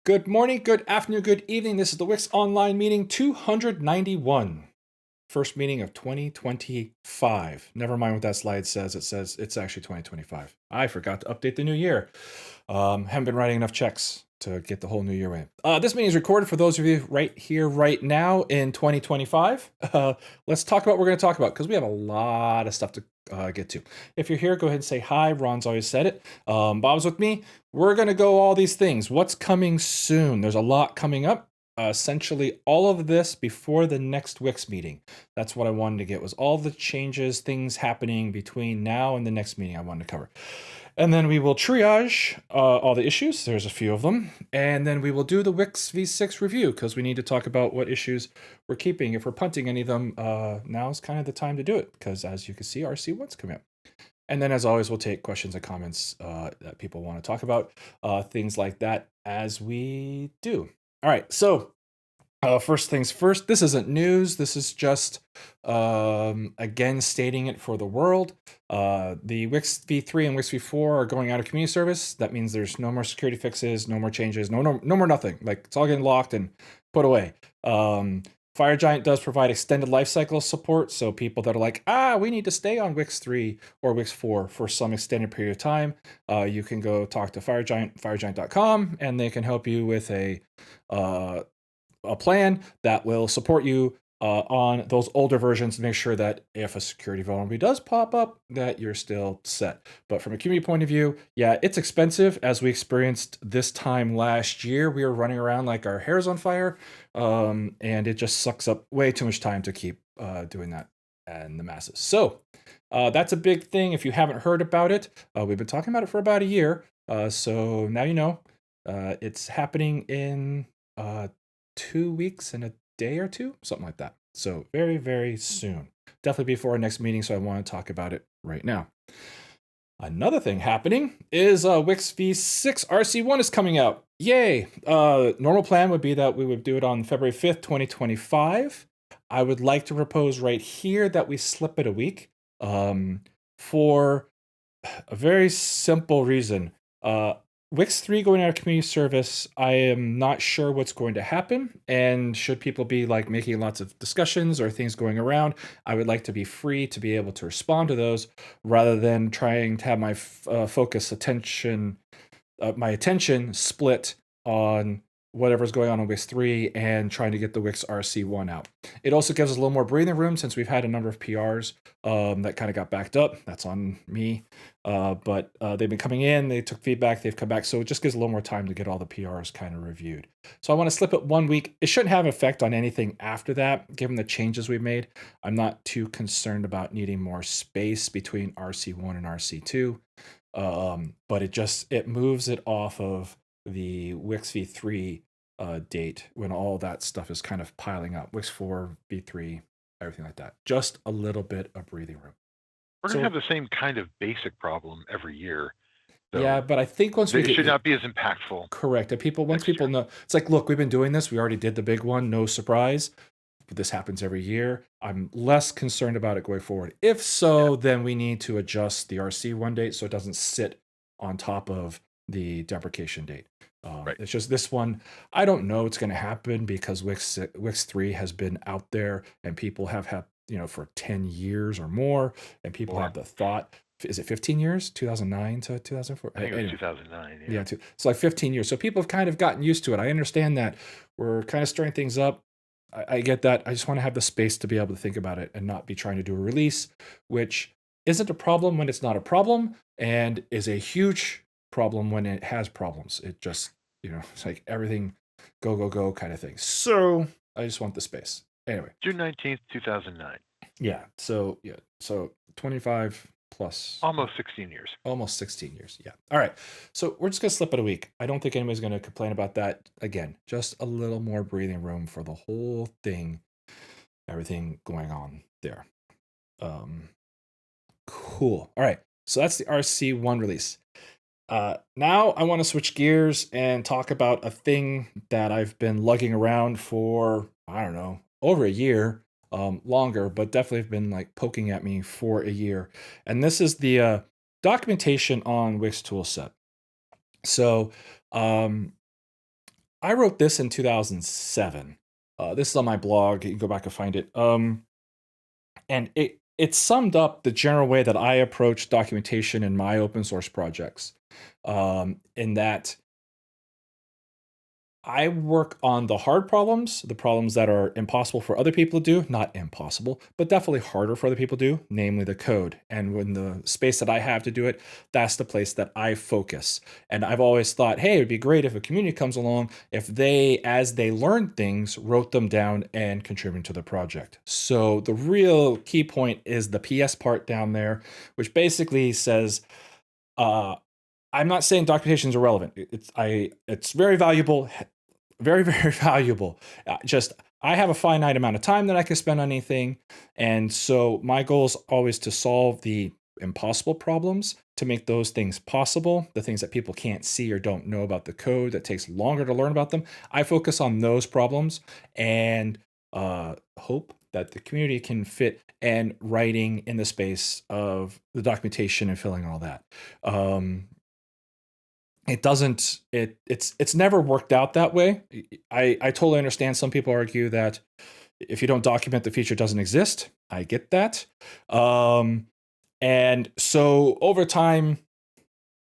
Good morning, good afternoon, good evening. This is the WiX Online Meeting 291. First meeting of 2025. Never mind what that slide says. It says it's actually 2025. I forgot to update the new year. Haven't been writing enough checks to get the whole new year in. This meeting is recorded for those of you right here, right now in 2025. Let's talk about what we're going to talk about because we have a lot of stuff to get to. If you're here, go ahead and say hi. Ron's always said it. Bob's with me. We're going to go all these things. What's coming soon? There's a lot coming up. Essentially all of this before the next WiX meeting. That's what I wanted to get, was all the changes, things happening between now and the next meeting I wanted to cover. And then we will triage all the issues. There's a few of them. And then we will do the WiX v6 review because we need to talk about what issues we're keeping. If we're punting any of them, now's kind of the time to do it because as you can see, RC1's coming up. And then as always, we'll take questions and comments that people want to talk about, things like that as we do. All right, so first things first, this isn't news. This is just, again, stating it for the world. The WiX v3 and WiX v4 are going out of community service. That means there's no more security fixes, no more changes, no more nothing. Like, it's all getting locked and put away. FireGiant does provide extended lifecycle support, so people that are like, we need to stay on WiX 3 or WiX 4 for some extended period of time, you can go talk to FireGiant, firegiant.com, and they can help you with a plan that will support you on those older versions to make sure that if a security vulnerability does pop up, that you're still set. But from a community point of view, yeah, it's expensive. As we experienced this time last year, we were running around like our hair's on fire, and it just sucks up way too much time to keep doing that and the masses. So that's a big thing. If you haven't heard about it, we've been talking about it for about a year. So now you know. It's happening in 2 weeks and a day or two, something like that. So very, very soon. Definitely before our next meeting, so I want to talk about it right now. Another thing happening is WiX v6 RC1 is coming out. Yay! Normal plan would be that we would do it on February 5th, 2025. I would like to propose right here that we slip it a week for a very simple reason. WiX 3 going out of community service, I am not sure what's going to happen. And should people be like making lots of discussions or things going around, I would like to be free to be able to respond to those rather than trying to have my my attention split on whatever's going on in WiX 3 and trying to get the WiX RC1 out. It also gives us a little more breathing room since we've had a number of PRs that kind of got backed up. That's on me. But they've been coming in, they took feedback, they've come back. So it just gives a little more time to get all the PRs kind of reviewed. So I want to slip it 1 week. It shouldn't have an effect on anything after that, given the changes we've made. I'm not too concerned about needing more space between RC1 and RC2. But it moves it off of the WiX v3 date when all that stuff is kind of piling up. WiX 4, v3, everything like that. Just a little bit of breathing room. We're going to have the same kind of basic problem every year. So yeah, but I think once we it should not be as impactful. Correct. Once people know, it's like, look, we've been doing this. We already did the big one. No surprise. But this happens every year. I'm less concerned about it going forward. If so, then we need to adjust the RC1 date so it doesn't sit on top of the deprecation date. Right. It's just this one, I don't know what's going to happen because WiX 3 has been out there and people have had, for 10 years or more, and people have the thought, is it 15 years? 2009 to 2004? I think it was 2009. Yeah, it's like 15 years. So people have kind of gotten used to it. I understand that we're kind of stirring things up. I get that. I just want to have the space to be able to think about it and not be trying to do a release, which isn't a problem when it's not a problem and is a huge problem when it has problems. It just, it's like everything go, go, go kind of thing. So I just want the space. Anyway. June 19th, 2009. Yeah. So 25 plus. Almost 16 years. Almost 16 years. Yeah. All right. So we're just going to slip it a week. I don't think anybody's going to complain about that. Again, just a little more breathing room for the whole thing, everything going on there. Cool. All right. So that's the RC1 release. Now I want to switch gears and talk about a thing that I've been lugging around for, I don't know, over a year. Longer, but definitely have been like poking at me for a year. And this is the documentation on WiX toolset. So I wrote this in 2007. This is on my blog. You can go back and find it. And it summed up the general way that I approach documentation in my open source projects. In that I work on the hard problems, the problems that are impossible for other people to do, not impossible, but definitely harder for other people to do, namely the code. And when the space that I have to do it, that's the place that I focus. And I've always thought, hey, it'd be great if a community comes along, if they, as they learned things, wrote them down and contributed to the project. So the real key point is the PS part down there, which basically says, I'm not saying documentation is irrelevant. It's very valuable, very very valuable. Just I have a finite amount of time that I can spend on anything, and so my goal is always to solve the impossible problems to make those things possible. The things that people can't see or don't know about the code that takes longer to learn about them. I focus on those problems and hope that the community can fit and writing in the space of the documentation and filling all that. It doesn't it's never worked out that way. I totally understand some people argue that if you don't document, the feature doesn't exist. I get that. And so over time,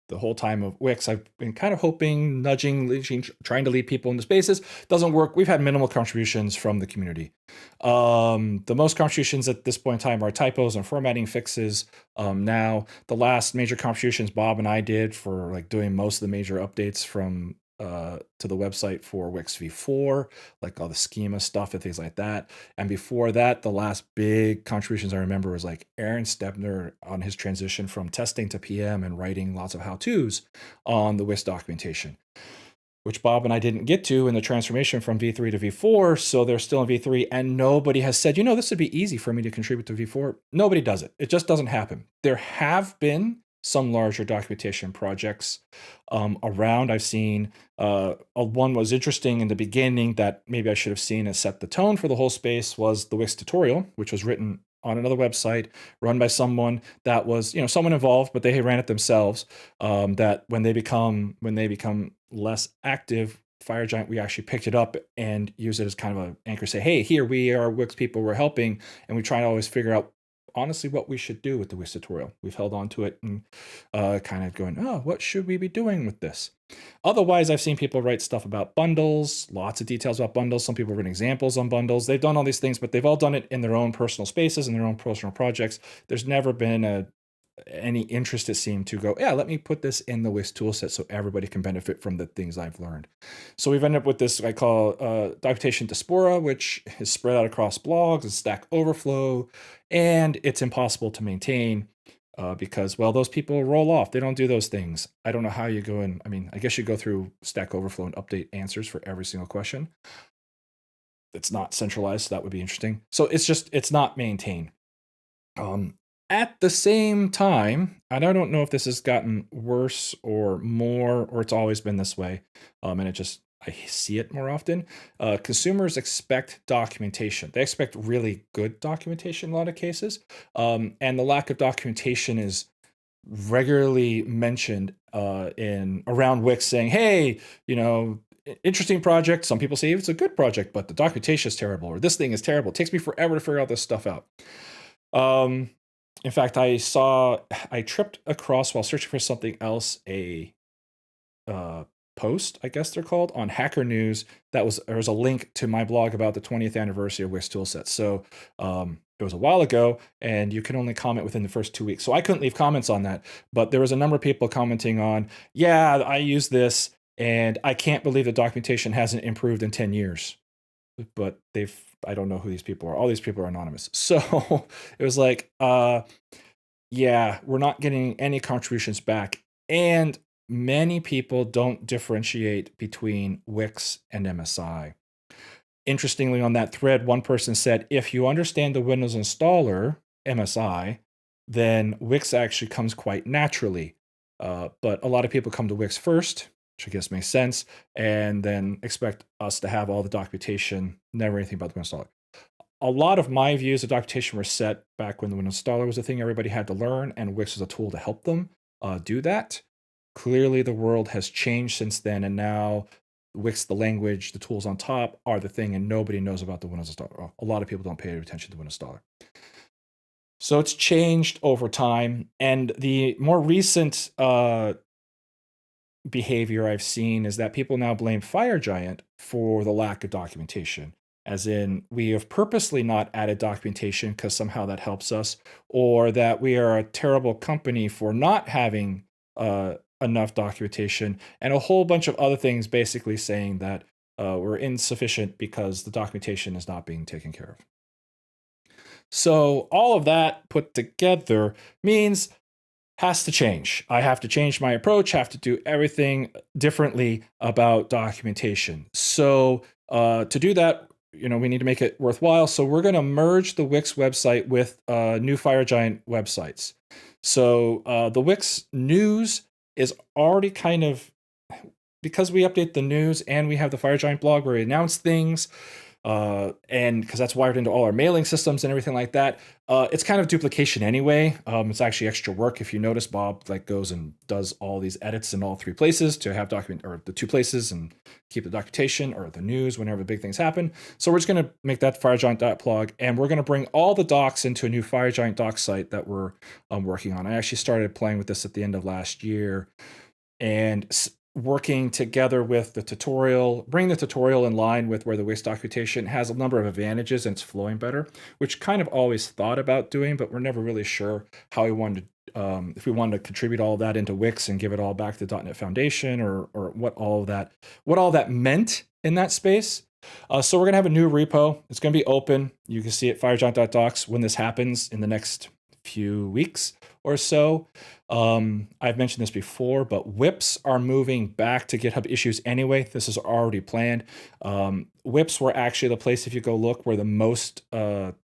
the whole time of Wix, I've been kind of hoping, nudging, trying to lead people into spaces. Doesn't work. We've had minimal contributions from the community. The most contributions at this point in time are typos and formatting fixes. Now, the last major contributions Bob and I did for like doing most of the major updates from to the website for Wix v4, like all the schema stuff and things like that. And before that, the last big contributions I remember was like Aaron Stebner on his transition from testing to PM and writing lots of how-tos on the Wix documentation, which Bob and I didn't get to in the transformation from V3 to V4. So they're still in V3, and nobody has said, this would be easy for me to contribute to V4. Nobody does it. It just doesn't happen. There have been some larger documentation projects around. I've seen one was interesting in the beginning that maybe I should have seen and set the tone for the whole space was the Wix tutorial, which was written on another website run by someone that was someone involved, but they ran it themselves. That when they become less active, Firegiant, we actually picked it up and use it as kind of an anchor. Say, hey, here we are, Wix people, we're helping, and we try to always figure out honestly what we should do with the Wix tutorial. We've held on to it and kind of going, what should we be doing with this? Otherwise, I've seen people write stuff about bundles, lots of details about bundles. Some people have written examples on bundles. They've done all these things, but they've all done it in their own personal spaces and their own personal projects. There's never been any interest, it seemed, to go, let me put this in the Wix toolset so everybody can benefit from the things I've learned. So we've ended up with this I call documentation diaspora, which is spread out across blogs and Stack Overflow, and it's impossible to maintain because, well, those people roll off. They don't do those things. I don't know how you go in. I mean, I guess you go through Stack Overflow and update answers for every single question. It's not centralized, so that would be interesting. So it's not maintained. At the same time, and I don't know if this has gotten worse or more, or it's always been this way, and I see it more often. Consumers expect documentation. They expect really good documentation in a lot of cases, and the lack of documentation is regularly mentioned in around Wix, saying, "Hey, interesting project." Some people say it's a good project, but the documentation is terrible, or this thing is terrible. It takes me forever to figure out this stuff out. In fact, I tripped across while searching for something else, a post, I guess they're called, on Hacker News. There was a link to my blog about the 20th anniversary of Wix Toolset. So it was a while ago, and you can only comment within the first 2 weeks. So I couldn't leave comments on that, but there was a number of people commenting on, I use this, and I can't believe the documentation hasn't improved in 10 years. But I don't know who these people are. All these people are anonymous. So it was like, we're not getting any contributions back. And many people don't differentiate between Wix and MSI. Interestingly, on that thread, one person said, if you understand the Windows installer, MSI, then Wix actually comes quite naturally. But a lot of people come to Wix first, which I guess makes sense, and then expect us to have all the documentation, never anything about the Windows installer. A lot of my views of documentation were set back when the Windows installer was a thing everybody had to learn, and Wix was a tool to help them do that. Clearly, the world has changed since then, and now Wix, the language, the tools on top are the thing, and nobody knows about the Windows installer. A lot of people don't pay attention to the Windows installer. So it's changed over time, and the more recent behavior I've seen is that people now blame FireGiant for the lack of documentation. As in, we have purposely not added documentation because somehow that helps us, or that we are a terrible company for not having enough documentation, and a whole bunch of other things basically saying that we're insufficient because the documentation is not being taken care of. So, all of that put together means has to change. I have to change my approach, have to do everything differently about documentation. So to do that, we need to make it worthwhile. So we're going to merge the Wix website with new FireGiant websites. So the Wix news is already kind of, because we update the news and we have the FireGiant blog where we announce things, and because that's wired into all our mailing systems and everything like that, it's kind of duplication anyway. It's actually extra work. If you notice, Bob goes and does all these edits in all three places to have document, or the two places, and keep the documentation or the news whenever big things happen. So we're just going to make that FireGiant.plug, and we're going to bring all the docs into a new FireGiant docs site that we're working on. I actually started playing with this at the end of last year, and working together with the tutorial, bring the tutorial in line with where the Wix documentation has a number of advantages and it's flowing better, which kind of always thought about doing, but we're never really sure how we wanted to, if we wanted to contribute all of that into Wix and give it all back to the .NET Foundation, or what all that meant in that space. So we're gonna have a new repo. It's gonna be open. You can see it firegiant.docs when this happens in the next few weeks or so. I've mentioned this before, but whips are moving back to GitHub issues anyway. This is already planned. Whips were actually the place, if you go look, where the most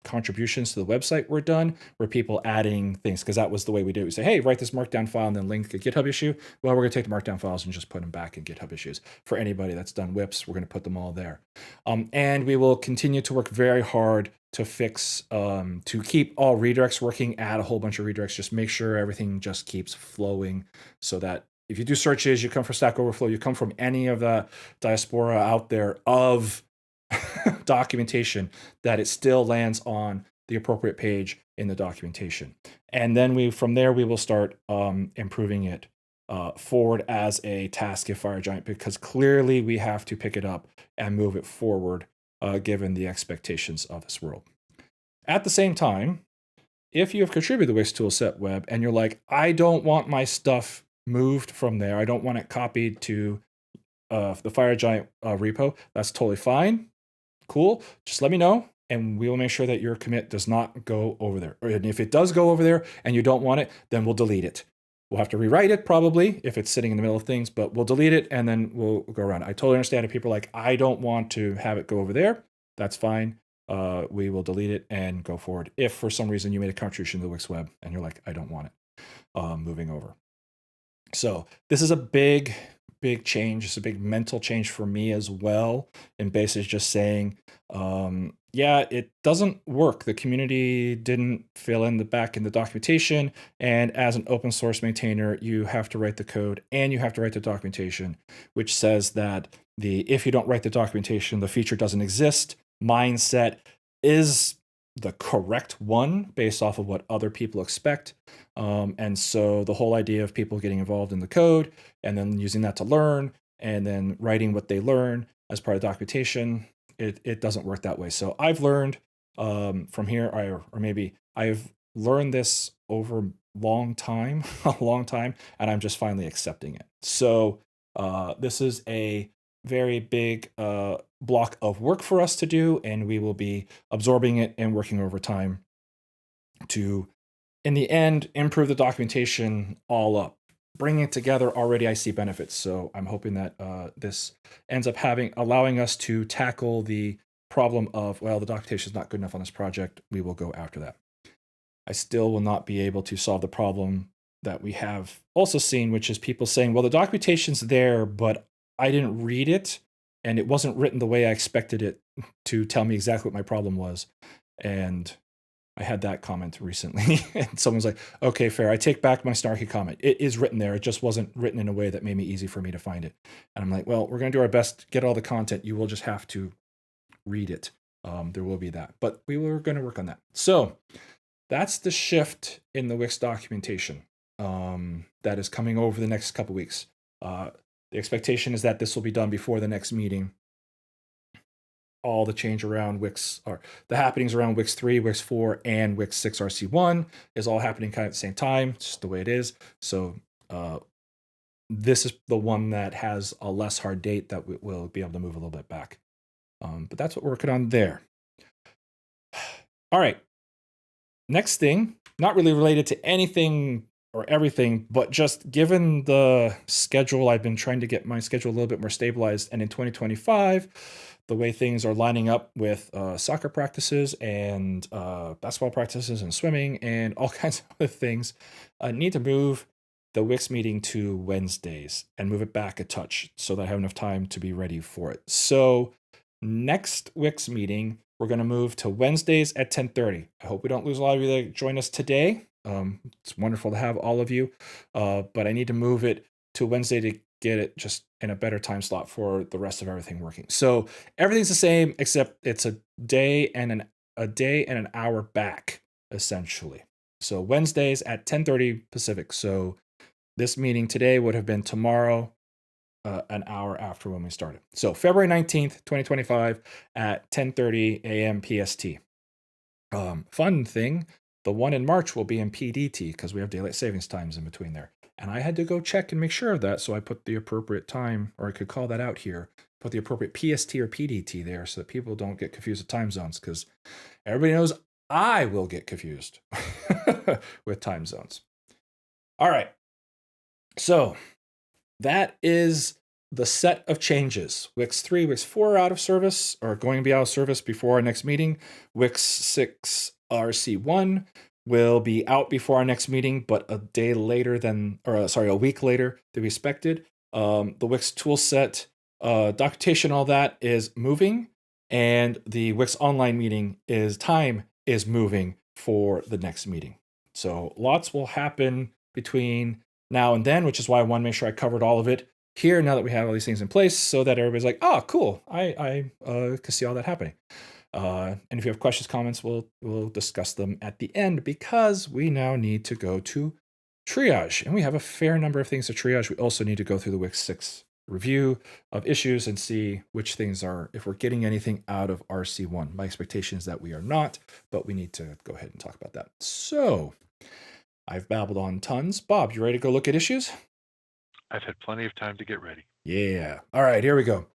contributions to the website were done, were people adding things, because that was the way we do it. We say, hey, write this markdown file and then link a GitHub issue. Well, we're going to take the markdown files and just put them back in GitHub issues. For anybody that's done whips, we're going to put them all there. And we will continue to work very hard to fix, to keep all redirects working, add a whole bunch of redirects, just make sure everything just keeps flowing, so that if you do searches, you come from Stack Overflow, you come from any of the diaspora out there of documentation, that it still lands on the appropriate page in the documentation. And then from there, we will start improving it forward as a task in FireGiant, because clearly we have to pick it up and move it forward, given the expectations of this world. At the same time, if you have contributed the Wix toolset web and you're like, I don't want my stuff moved from there, I don't want it copied to the FireGiant repo, that's totally fine. Cool. Just let me know, and we will make sure that your commit does not go over there. And if it does go over there and you don't want it, then we'll delete it. We'll have to rewrite it probably if it's sitting in the middle of things, but we'll delete it and then we'll go around. I totally understand if people are like, I don't want to have it go over there. That's fine. We will delete it and go forward. If for some reason you made a contribution to the Wix web and you're like, I don't want it moving over. So this is a big change. It's a big mental change for me as well. And basically just saying, yeah, it doesn't work. The community didn't fill in the back in the documentation. And as an open source maintainer, you have to write the code and you have to write the documentation, which says that if you don't write the documentation, the feature doesn't exist mindset is the correct one based off of what other people expect. And so the whole idea of people getting involved in the code and then using that to learn and then writing what they learn as part of documentation, it doesn't work that way. So I've learned from here, or maybe I've learned this over a long time, and I'm just finally accepting it. So this is a very big block of work for us to do, and we will be absorbing it and working over time to, in the end, improve the documentation all up. Bringing it together already, I see benefits. So I'm hoping that this ends up allowing us to tackle the problem of, well, the documentation is not good enough on this project. We will go after that. I still will not be able to solve the problem that we have also seen, which is people saying, well, the documentation's there, but I didn't read it, and it wasn't written the way I expected it to tell me exactly what my problem was. And I had that comment recently, and someone's like, "Okay, fair. I take back my snarky comment. It is written there. It just wasn't written in a way that made me easy for me to find it." And I'm like, "Well, we're gonna do our best to get all the content. You will just have to read it. There will be that, but we were going to work on that." So that's the shift in the Wix documentation that is coming over the next couple weeks. The expectation is that this will be done before the next meeting. All the change around Wix, or the happenings around Wix 3, Wix 4, and Wix 6 RC1 is all happening kind of at the same time. It's just the way it is. So this is the one that has a less hard date that we'll be able to move a little bit back. But that's what we're working on there. All right. Next thing, not really related to anything or everything, but just given the schedule, I've been trying to get my schedule a little bit more stabilized. And in 2025, the way things are lining up with soccer practices and basketball practices and swimming and all kinds of other things, I need to move the Wix meeting to Wednesdays and move it back a touch so that I have enough time to be ready for it. So next Wix meeting, we're going to move to Wednesdays at 10:30. I hope we don't lose a lot of you that join us today. It's wonderful to have all of you, but I need to move it to Wednesday to get it just in a better time slot for the rest of everything working. So everything's the same except it's a day and an hour back essentially. So Wednesdays at 10:30 Pacific. So this meeting today would have been tomorrow, an hour after when we started. So February 19th, 2025 at 10:30 a.m. PST. Fun thing, the one in March will be in PDT because we have daylight savings times in between there. And I had to go check and make sure of that, so I put the appropriate time, or I could call that out here, put the appropriate PST or PDT there so that people don't get confused with time zones, because everybody knows I will get confused with time zones. All right. So that is the set of changes. Wix 3, Wix 4 are out of service, or going to be out of service before our next meeting. Wix 6 RC1 will be out before our next meeting, but a week later than we expected. The Wix toolset, documentation, all that is moving, and the Wix Online Meeting time is moving for the next meeting. So lots will happen between now and then, which is why I want to make sure I covered all of it here now that we have all these things in place, so that everybody's like, "Oh, cool! I can see all that happening." And if you have questions, comments, we'll discuss them at the end, because we now need to go to triage, and we have a fair number of things to triage. We also need to go through the Wix 6 review of issues and see which things are, if we're getting anything out of RC1. My expectation is that we are not, but we need to go ahead and talk about that. So I've babbled on tons. Bob, you ready to go look at issues? I've had plenty of time to get ready. Yeah. All right, here we go.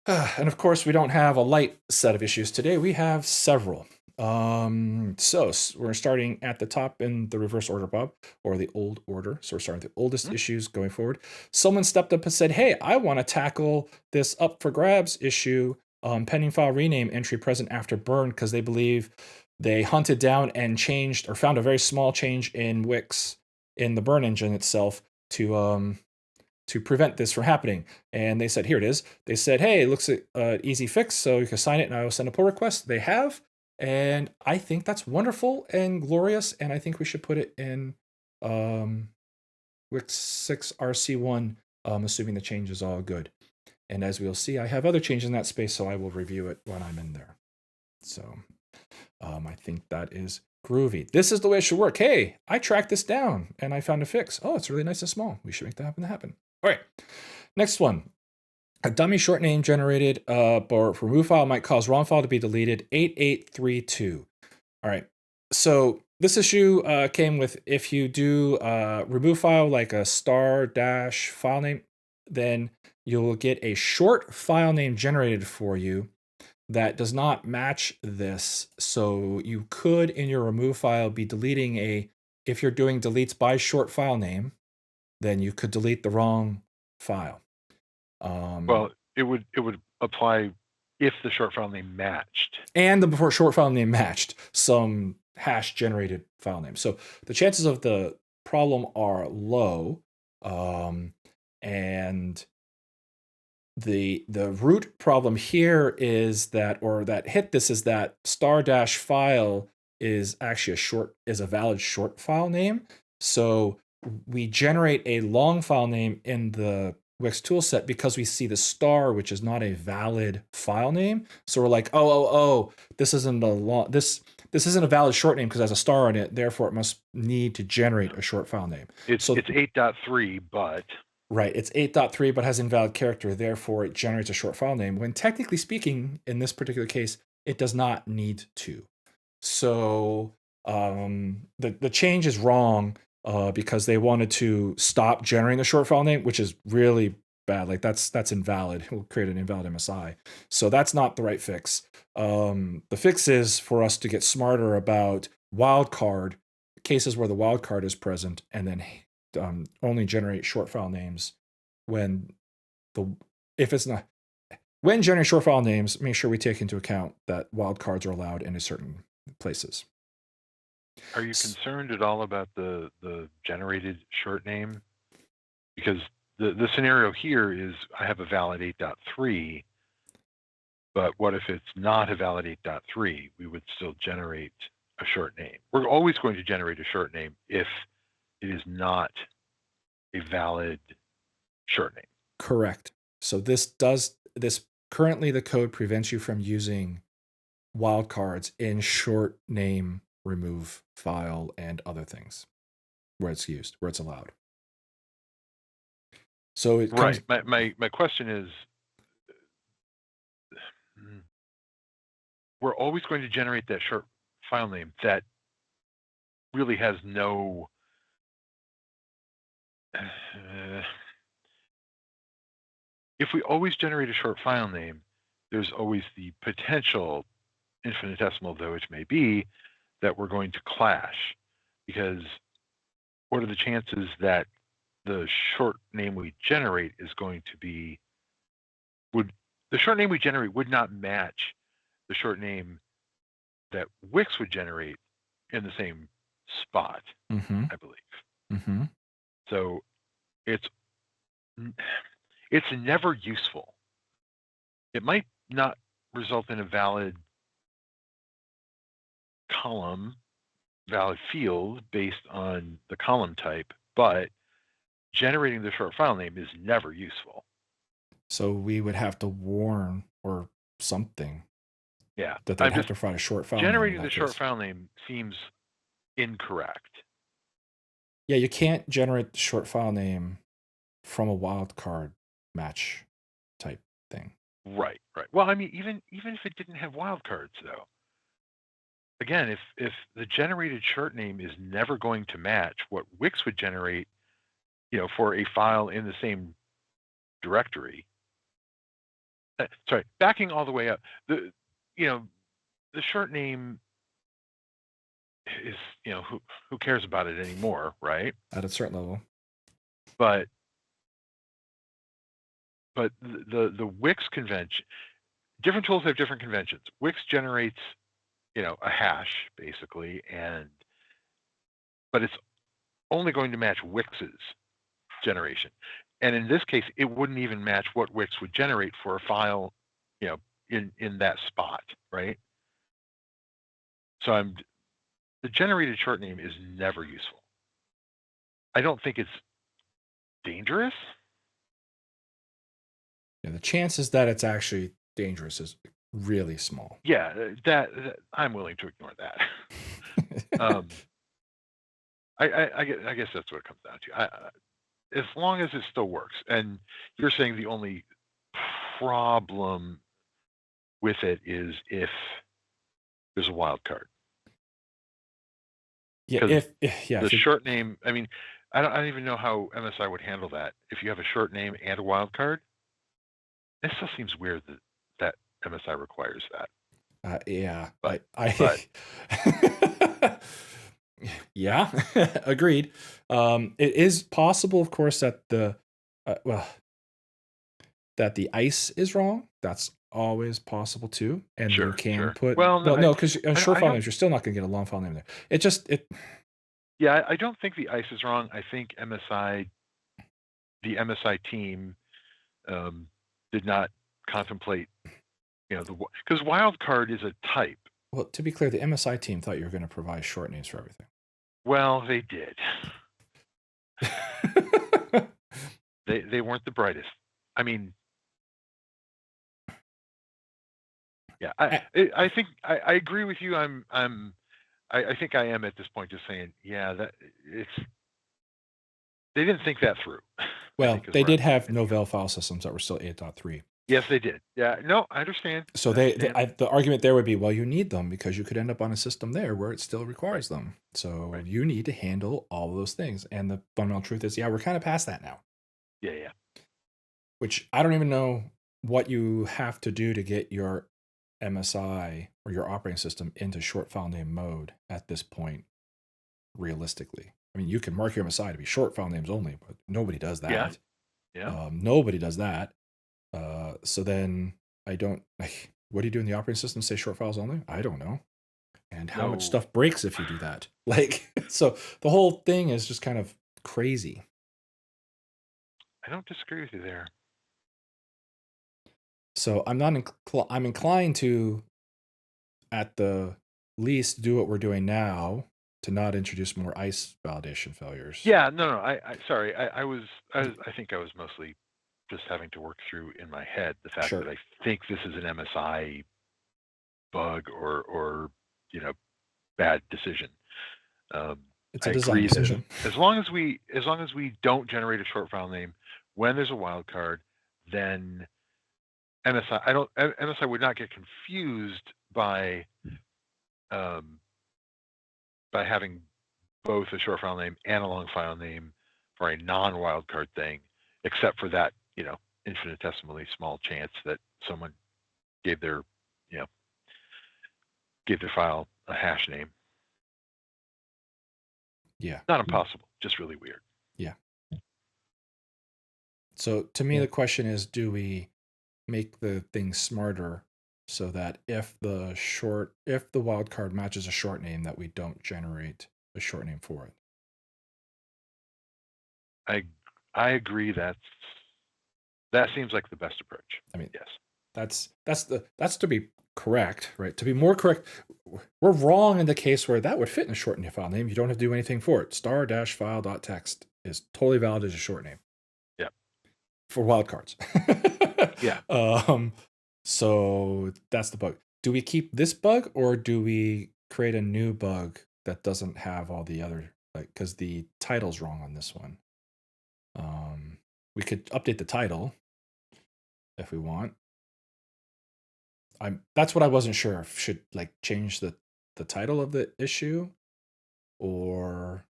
And of course, we don't have a light set of issues today. We have several. So we're starting at the top in the reverse order, Bob, or the old order. So we're starting with the oldest issues going forward. Someone stepped up and said, "Hey, I want to tackle this up for grabs issue, pending file rename entry present after burn," because they believe they hunted down and changed, or found a very small change in Wix in the burn engine itself to prevent this from happening. And they said, here it is. They said, "Hey, it looks like an easy fix, so you can sign it and I will send a pull request." They have, and I think that's wonderful and glorious, and I think we should put it in Wix 6 RC1, assuming the change is all good. And as we'll see, I have other changes in that space, so I will review it when I'm in there. So I think that is groovy. This is the way it should work. Hey, I tracked this down and I found a fix. Oh, it's really nice and small. We should make that happen. All right, next one. A dummy short name generated for remove file might cause wrong file to be deleted. 8832. All right, so this issue came with, if you do remove file like a star dash file name, then you'll get a short file name generated for you that does not match this. So you could, in your remove file, be deleting if you're doing deletes by short file name, then you could delete the wrong file. Well, it would apply if the short file name matched. And the short file name matched some hash generated file name. So the chances of the problem are low. And the root problem here is that, or that hit this, is that star dash file is actually a valid short file name. So we generate a long file name in the Wix toolset because we see the star, which is not a valid file name. So we're like, oh, this isn't this isn't a valid short name because it has a star in it. Therefore, it must need to generate a short file name. It's 8.3, but right, it's 8.3, but has invalid character. Therefore, it generates a short file name. When technically speaking, in this particular case, it does not need to. So the change is wrong because they wanted to stop generating the short file name, which is really bad. Like that's invalid. It will create an invalid MSI. So that's not the right fix. The fix is for us to get smarter about wildcard cases where the wildcard is present, and then only generate short file names when if it's not. When generating short file names, make sure we take into account that wildcards are allowed in a certain places. Are you concerned at all about the generated short name? Because the scenario here is I have a valid 8.3, but what if it's not a valid 8.3? We would still generate a short name. We're always going to generate a short name if it is not a valid short name. Correct. So this currently the code prevents you from using wildcards in short name remove file and other things where it's used, where it's allowed. So it comes right. My question is, we're always going to generate that short file name that really has no if we always generate a short file name, there's always the potential, infinitesimal though it may be, that we're going to clash. Because what are the chances that the short name we generate is going to be the short name we generate would not match the short name that Wix would generate in the same spot, I believe. So it's never useful. It might not result in a valid column, valid field based on the column type, but generating the short file name is never useful. So we would have to warn or something. Yeah. That they'd have to provide a short file name. Generating the short file name seems incorrect. Yeah, you can't generate the short file name from a wildcard match type thing. Right. Well, I mean, even if it didn't have wildcards, though, again, if the generated short name is never going to match what Wix would generate, for a file in the same directory. Sorry, backing all the way up, the short name is, who cares about it anymore, right? At a certain level. But the Wix convention, different tools have different conventions. Wix generates, a hash basically, but it's only going to match Wix's generation. And in this case, it wouldn't even match what Wix would generate for a file, in that spot, right? So the generated short name is never useful. I don't think it's dangerous. Yeah, the chances that it's actually dangerous is really small. Yeah, that I'm willing to ignore that. I guess that's what it comes down to. As long as it still works, and you're saying the only problem with it is if there's a wild card. Yeah, the short name. I mean, I don't even know how MSI would handle that. If you have a short name and a wild card, it still seems weird that MSI requires that. Yeah, but yeah, agreed. It is possible, of course, that that the ICE is wrong. That's always possible too, and you can put. Well, no, because on short file names, you're still not going to get a long file name there. Yeah, I don't think the ICE is wrong. I think the MSI team did not contemplate, because wildcard is a type. Well, to be clear, the MSI team thought you were going to provide short names for everything. Well, they did. They weren't the brightest. I mean, yeah, I think I agree with you. I think I am at this point just saying, yeah, that it's they didn't think that through. Well, they did have Novell file systems that were still 8.3. Yes, they did. Yeah, no, I understand. So the argument there would be, well, you need them because you could end up on a system there where it still requires them. So you need to handle all of those things. And the fundamental truth is, yeah, we're kind of past that now. Yeah. Which I don't even know what you have to do to get your MSI or your operating system into short file name mode at this point, realistically. I mean, you can mark your MSI to be short file names only, but nobody does that. Yeah. Nobody does that. So then I don't, like, what do you do in the operating system? Say short files only? I don't know. And how much stuff breaks if you do that? Like, so the whole thing is just kind of crazy. I don't disagree with you there. So I'm inclined to, at the least, do what we're doing now to not introduce more ICE validation failures. Yeah, no. I sorry. I think I was mostly just having to work through in my head the fact that I think this is an MSI bug or bad decision. It's a design decision. As long as we don't generate a short file name when there's a wildcard, then MSI would not get confused by having both a short file name and a long file name for a non-wildcard thing, except for that infinitesimally small chance that someone gave their file a hash name. Yeah. Not impossible, just really weird. Yeah. So to me, the question is, do we make the thing smarter so that if the wildcard matches a short name, that we don't generate a short name for it? I agree. That seems like the best approach. I mean, yes. That's to be correct, right? To be more correct, we're wrong in the case where that would fit in a short file name. You don't have to do anything for it. star-file.txt is totally valid as a short name. Yeah. For wildcards. Yeah. So that's the bug. Do we keep this bug or do we create a new bug that doesn't have all the other, like, because the title's wrong on this one? We could update the title if we want. That's what I wasn't sure if should change the title of the issue or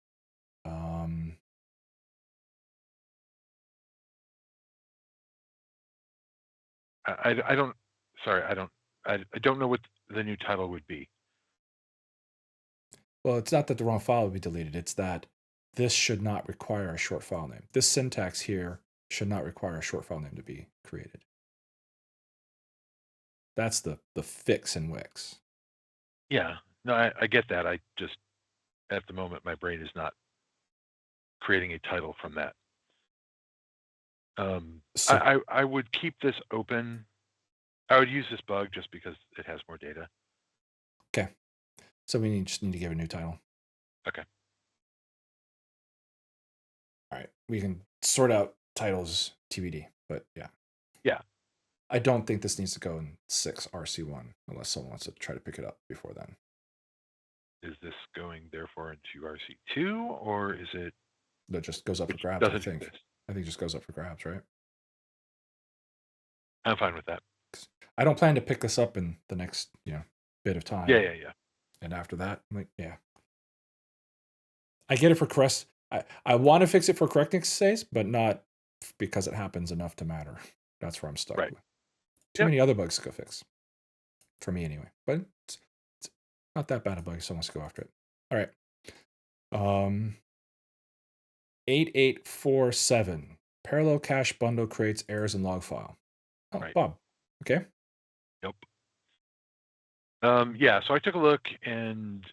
I don't know what the new title would be. Well, it's not that the wrong file would be deleted. It's that this should not require a short file name. This syntax here should not require a short file name to be created. That's the fix in WiX. Yeah, no, I get that. I just, at the moment, my brain is not creating a title from that. I would keep this open. I would use this bug just because it has more data. Okay. So we just need to give a new title. Okay. All right. We can sort out titles TBD, but yeah. Yeah. I don't think this needs to go in 6 RC1 unless someone wants to try to pick it up before then. Is this going therefore into RC2 or is it? No, it just goes up for grabs, I think. I think it just goes up for grabs, right? I'm fine with that. I don't plan to pick this up in the next, bit of time. Yeah. And after that, I'm like, yeah. I get it for correct. I want to fix it for correctness sakes, but not because it happens enough to matter. That's where I'm stuck with. Too many other bugs to go fix. For me anyway. But it's not that bad a bug, so let's go after it. All right. 8847. Parallel cache bundle creates errors in log file. Oh, right. Bob. Okay. Yep. Yeah, so I took a look and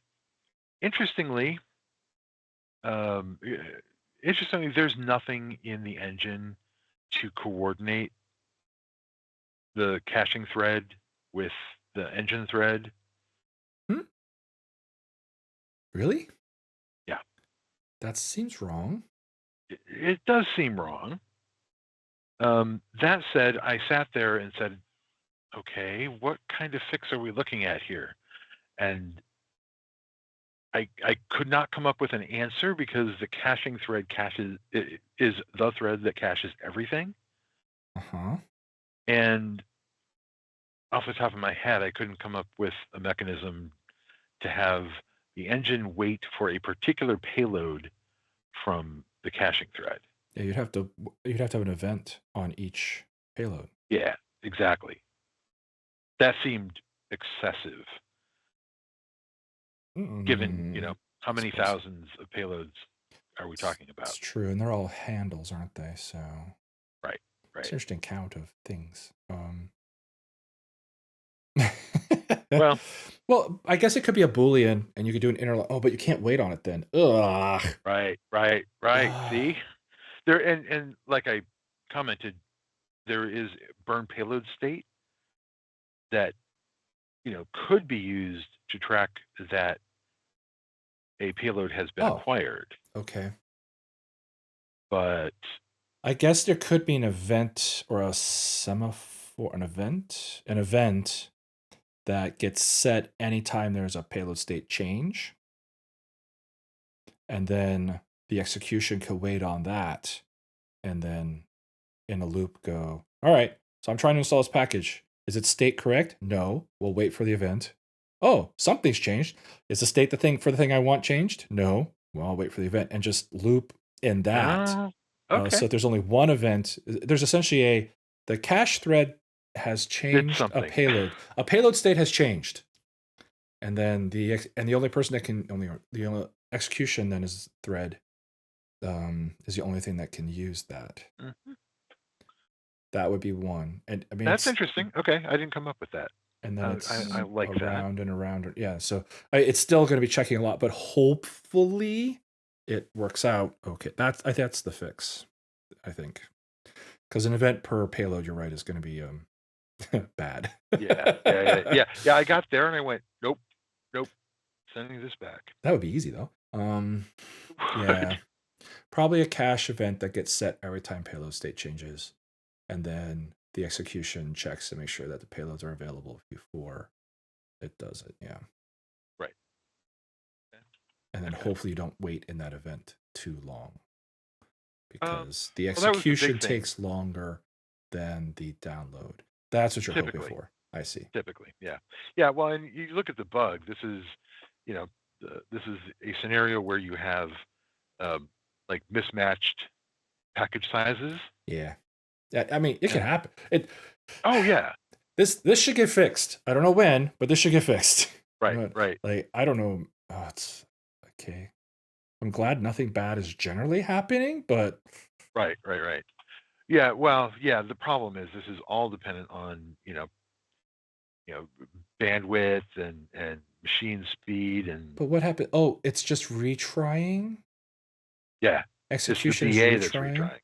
interestingly, there's nothing in the engine to coordinate the caching thread with the engine thread. Really? Yeah. That seems wrong. It does seem wrong. That said, I sat there and said, okay, what kind of fix are we looking at here? And I could not come up with an answer because the caching thread is the thread that caches everything. Uh-huh. And off the top of my head, I couldn't come up with a mechanism to have the engine wait for a particular payload from the caching thread. Yeah, you'd have to have an event on each payload. Yeah, exactly. That seemed excessive, given, how I many suppose thousands of payloads are we talking it's about? true, and they're all handles, aren't they? So Right, it's right. an interesting count of things. Well, well, I guess it could be a Boolean, and you could do an inner. Oh, but you can't wait on it then. Ugh. right. Ah. See? There and like I commented, there is burn payload state that, could be used to track that a payload has been Oh, acquired. okay. But I guess there could be an event or a semaphore, an event that gets set anytime there's a payload state change. And then the execution could wait on that and then in a loop go, all right, so I'm trying to install this package. Is its state correct? No. We'll wait for the event. Oh, something's changed. Is the state for the thing I want changed? No. Well, I'll wait for the event and just loop in that. oh, okay. So if there's only one event, there's essentially the cache thread has Did changed a something. payload. A payload state has changed. And then the only person that can the only execution then is thread is the only thing that can use that. Mhm. That would be one. And I mean, That's interesting. Okay, I didn't come up with that. and then it's I like that. around and around. Yeah. So it's still going to be checking a lot, but hopefully it works out. Okay. That's the fix, I think. Because an event per payload, you're right, is going to be bad. Yeah. I got there and I went, nope, sending this back. That would be easy though. Yeah. Probably a cache event that gets set every time payload state changes. And then the execution checks to make sure that the payloads are available before it does it. Yeah. Right. And then Okay. hopefully you don't wait in that event too long because the Well, that was the execution big thing. takes longer than the download. That's what you're hoping for. I see. Typically, yeah. Well, and you look at the bug. This is, this is a scenario where you have like mismatched package sizes. Yeah. I mean, it can happen. Oh yeah. This should get fixed. I don't know when, but this should get fixed. Right. Like I don't know. Oh, it's okay. I'm glad nothing bad is generally happening, but Right. Yeah. Well, yeah. The problem is this is all dependent on bandwidth and machine speed and what happened? Oh, it's just retrying. yeah. It's the Execution is BA that's retrying. retrying.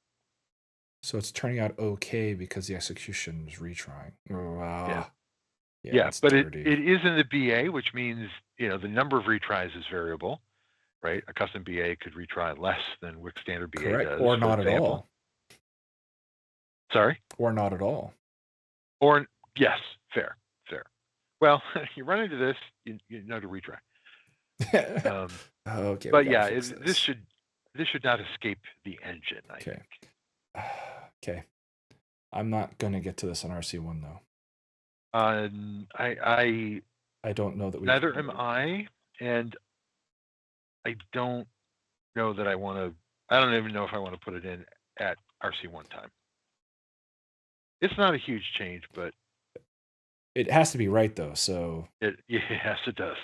So it's turning out okay because the execution is retrying. Yeah. Yeah, it's But dirty. it is in the BA, which means the number of retries is variable, right? A custom BA could retry less than WiX standard BA Correct. does, Or for not at example. all. Sorry? Or not at all. Or yes, fair. Well, you run into this, you know to retry. Okay, but we gotta yeah, fix this should not escape the engine, I Okay. think. Okay. I'm not gonna get to this on RC1 though. I don't know that we neither am I, and I don't know that I want to. I don't even know if I want to put it in at RC1 time. It's not a huge change, but it has to be right though. So yes, it does.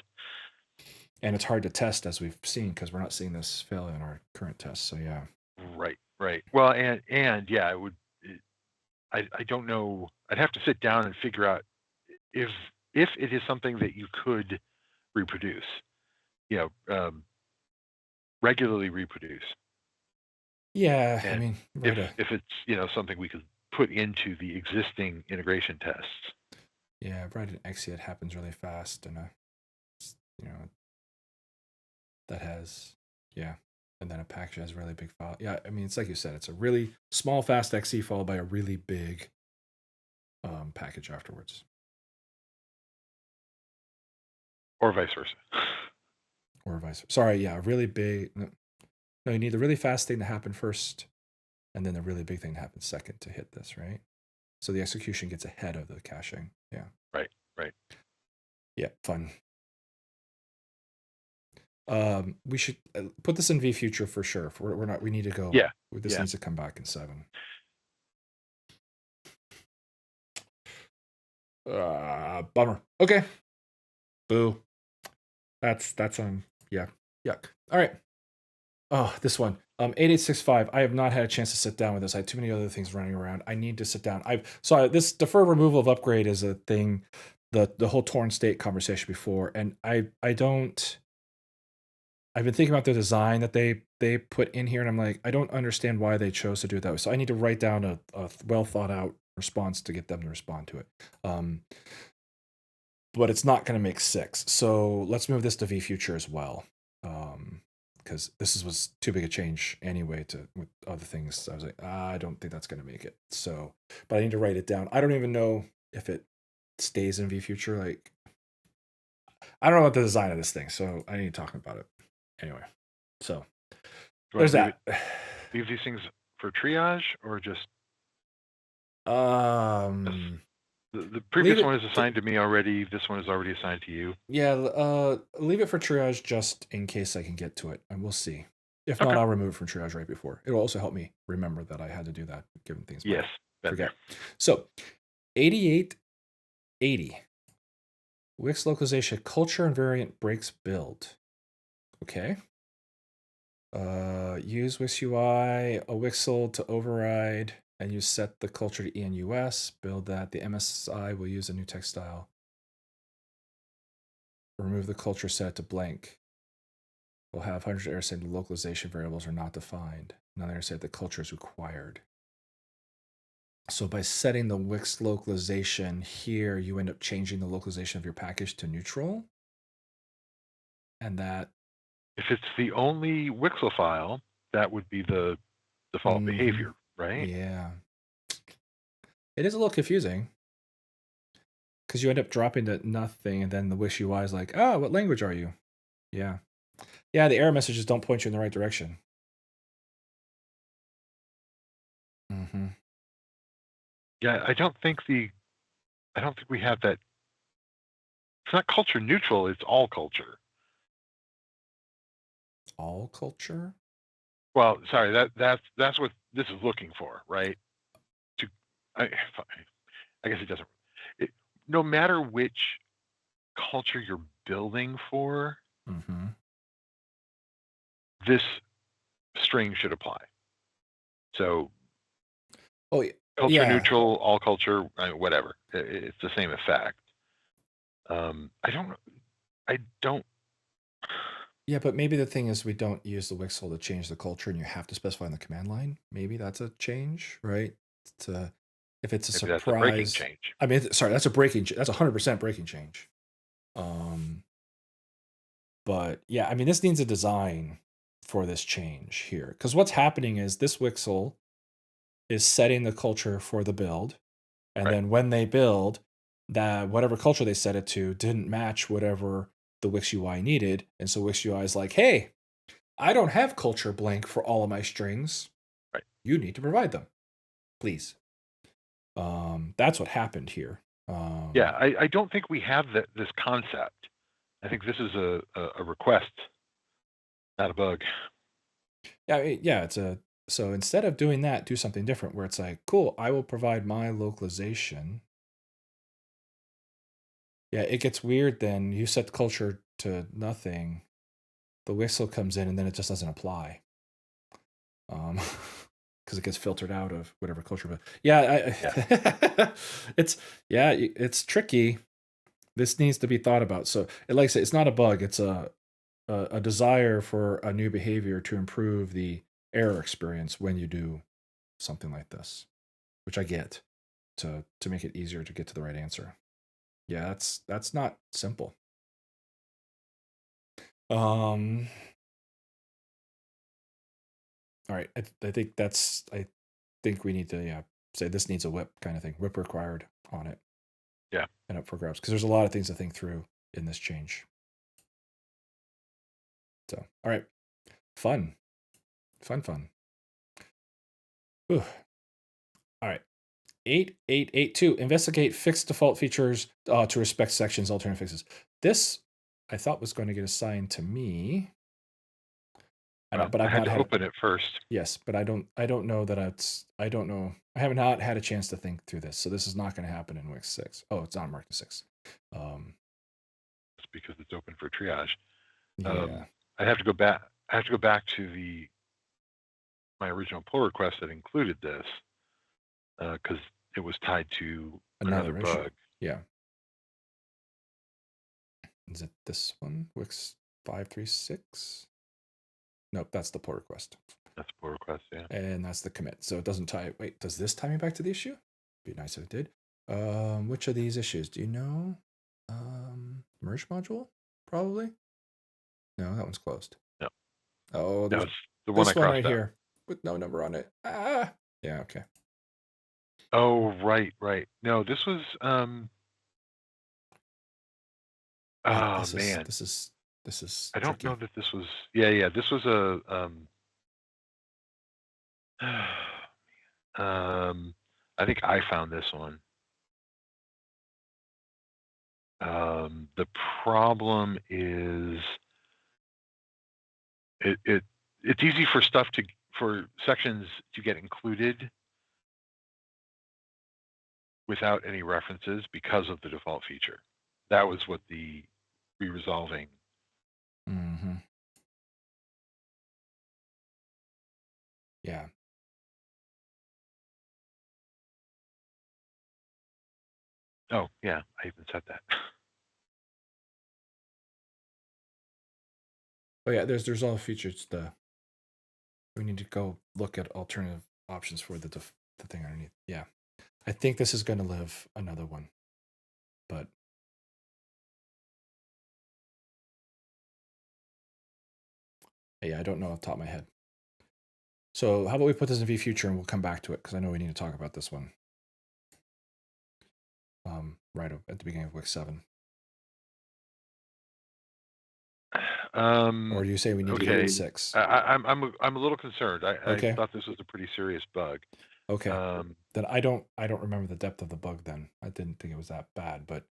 And it's hard to test as we've seen because we're not seeing this fail in our current tests. So yeah. Right. Well, and yeah, I don't know. I'd have to sit down and figure out if it is something that you could reproduce, regularly reproduce. Yeah, And I mean, if it's something we could put into the existing integration tests. Yeah, write an exit happens really fast, and that has, yeah, and then a package has a really big file. Yeah, I mean, it's like you said, it's a really small fast exe followed by a really big package afterwards. Or vice versa. Or vice versa. Sorry, yeah, a really big. No, you need the really fast thing to happen first, and then the really big thing to happen second to hit this, right? So the execution gets ahead of the caching. Yeah. Right. Yeah, fun. We should put this in vfuture for sure. We're not. We need to go. Yeah. This needs to come back in 7. Bummer. Okay. Boo. That's yeah. Yuck. All right. Oh, this one. 8865. I have not had a chance to sit down with this. I had too many other things running around. I need to sit down. This defer removal of upgrade is a thing, the whole torn state conversation before, and I don't. I've been thinking about the design that they put in here, and I'm like, I don't understand why they chose to do it that way. So I need to write down a well thought out response to get them to respond to it. But it's not going to make 6. So let's move this to vfuture as well. Because this was too big a change anyway with other things. So I was like, I don't think that's going to make it. So, but I need to write it down. I don't even know if it stays in vfuture. Like, I don't know about the design of this thing, so I need to talk about it. Anyway, so there's that. Leave these things for triage or just the previous one is assigned to me already. This one is already assigned to you. Yeah, leave it for triage just in case I can get to it, and we'll see. If not, I'll remove it from triage right before. It'll also help me remember that I had to do that, given things. Yes, forget. So, 8880. WiX localization culture invariant breaks build. Okay. Use WiX UI, a WIXL to override, and you set the culture to ENUS. Build that. The MSI will use a new text style. Remove the culture set to blank. We'll have hundreds of errors saying the localization variables are not defined. Another error saying the culture is required. So by setting the WiX localization here, you end up changing the localization of your package to neutral. And that... If it's the only WIXL file, that would be the default behavior, right? Yeah. It is a little confusing. Because you end up dropping to nothing, and then the WiX UI is like, oh, what language are you? Yeah. Yeah, the error messages don't point you in the right direction. Yeah, I don't think we have that. It's not culture neutral, it's all culture. All culture? Well, sorry, that's what this is looking for, right? I guess it doesn't. No matter which culture you're building for, this string should apply. So, culture neutral, all culture, whatever. It's the same effect. I don't. Yeah, but maybe the thing is we don't use the WIXL to change the culture, and you have to specify in the command line. Maybe that's a change, right? If it's a surprise, that's a breaking change. I mean, sorry, that's a breaking. That's 100% breaking change. But yeah, I mean, this needs a design for this change here, because what's happening is this WIXL is setting the culture for the build, and then when they build, that whatever culture they set it to didn't match whatever the WiX UI needed, and so WiX UI is like, hey, I don't have culture blank for all of my strings. Right. You need to provide them, please. That's what happened here. Yeah, I don't think we have this concept. I think this is a request, not a bug. Yeah, so instead of doing that, do something different where it's like, cool, I will provide my localization. Yeah, it gets weird then. You set the culture to nothing. The WIXL comes in and then it just doesn't apply. Because it gets filtered out of whatever culture. But yeah. It's tricky. This needs to be thought about. So, like I said, it's not a bug. It's a desire for a new behavior to improve the error experience when you do something like this, which I get, to make it easier to get to the right answer. Yeah, that's not simple. All right. I think we need to say this needs a whip kind of thing. Whip required on it. Yeah. And up for grabs because there's a lot of things to think through in this change. So all right, fun. Whew. All right. 8882 investigate fixed default features to respect sections alternate fixes. This I thought was going to get assigned to me. But I I've had not to had open it first. Yes, but I don't know that I don't know. I have not had a chance to think through this, so this is not going to happen in WiX 6. Oh, it's not marked as 6. It's because it's open for triage. Yeah. I have to go back. I have to go back to my original pull request that included this because it was tied to another issue. bug. Yeah. Is it this one? WiX 536? Nope, that's the pull request. That's a pull request, yeah. And that's the commit. So it doesn't tie. Wait, does this tie me back to the issue? Be nice if it did. Which of these issues? Do you know? Merge module? Probably. No, that one's closed. No. Oh, No, there's it's the one this one right out here with no number on it. Ah. Yeah, okay. Oh, right. No, this was this man. Is I don't tricky. know that this was this was a I think I found this one. The problem is it's easy for sections to get included without any references because of the default feature. That was what the re-resolving. Mm-hmm. Yeah. Oh yeah, I even said that. Oh yeah, there's all the features. We need to go look at alternative options for the thing underneath. Yeah, I think this is going to live another one, but yeah, I don't know off the top of my head. So how about we put this in vFuture and we'll come back to it because I know we need to talk about this one. Right at the beginning of WiX 7. Or do you say we need to get it in 6? I'm a little concerned. I thought this was a pretty serious bug. Okay. Then I don't remember the depth of the bug then. I didn't think it was that bad, but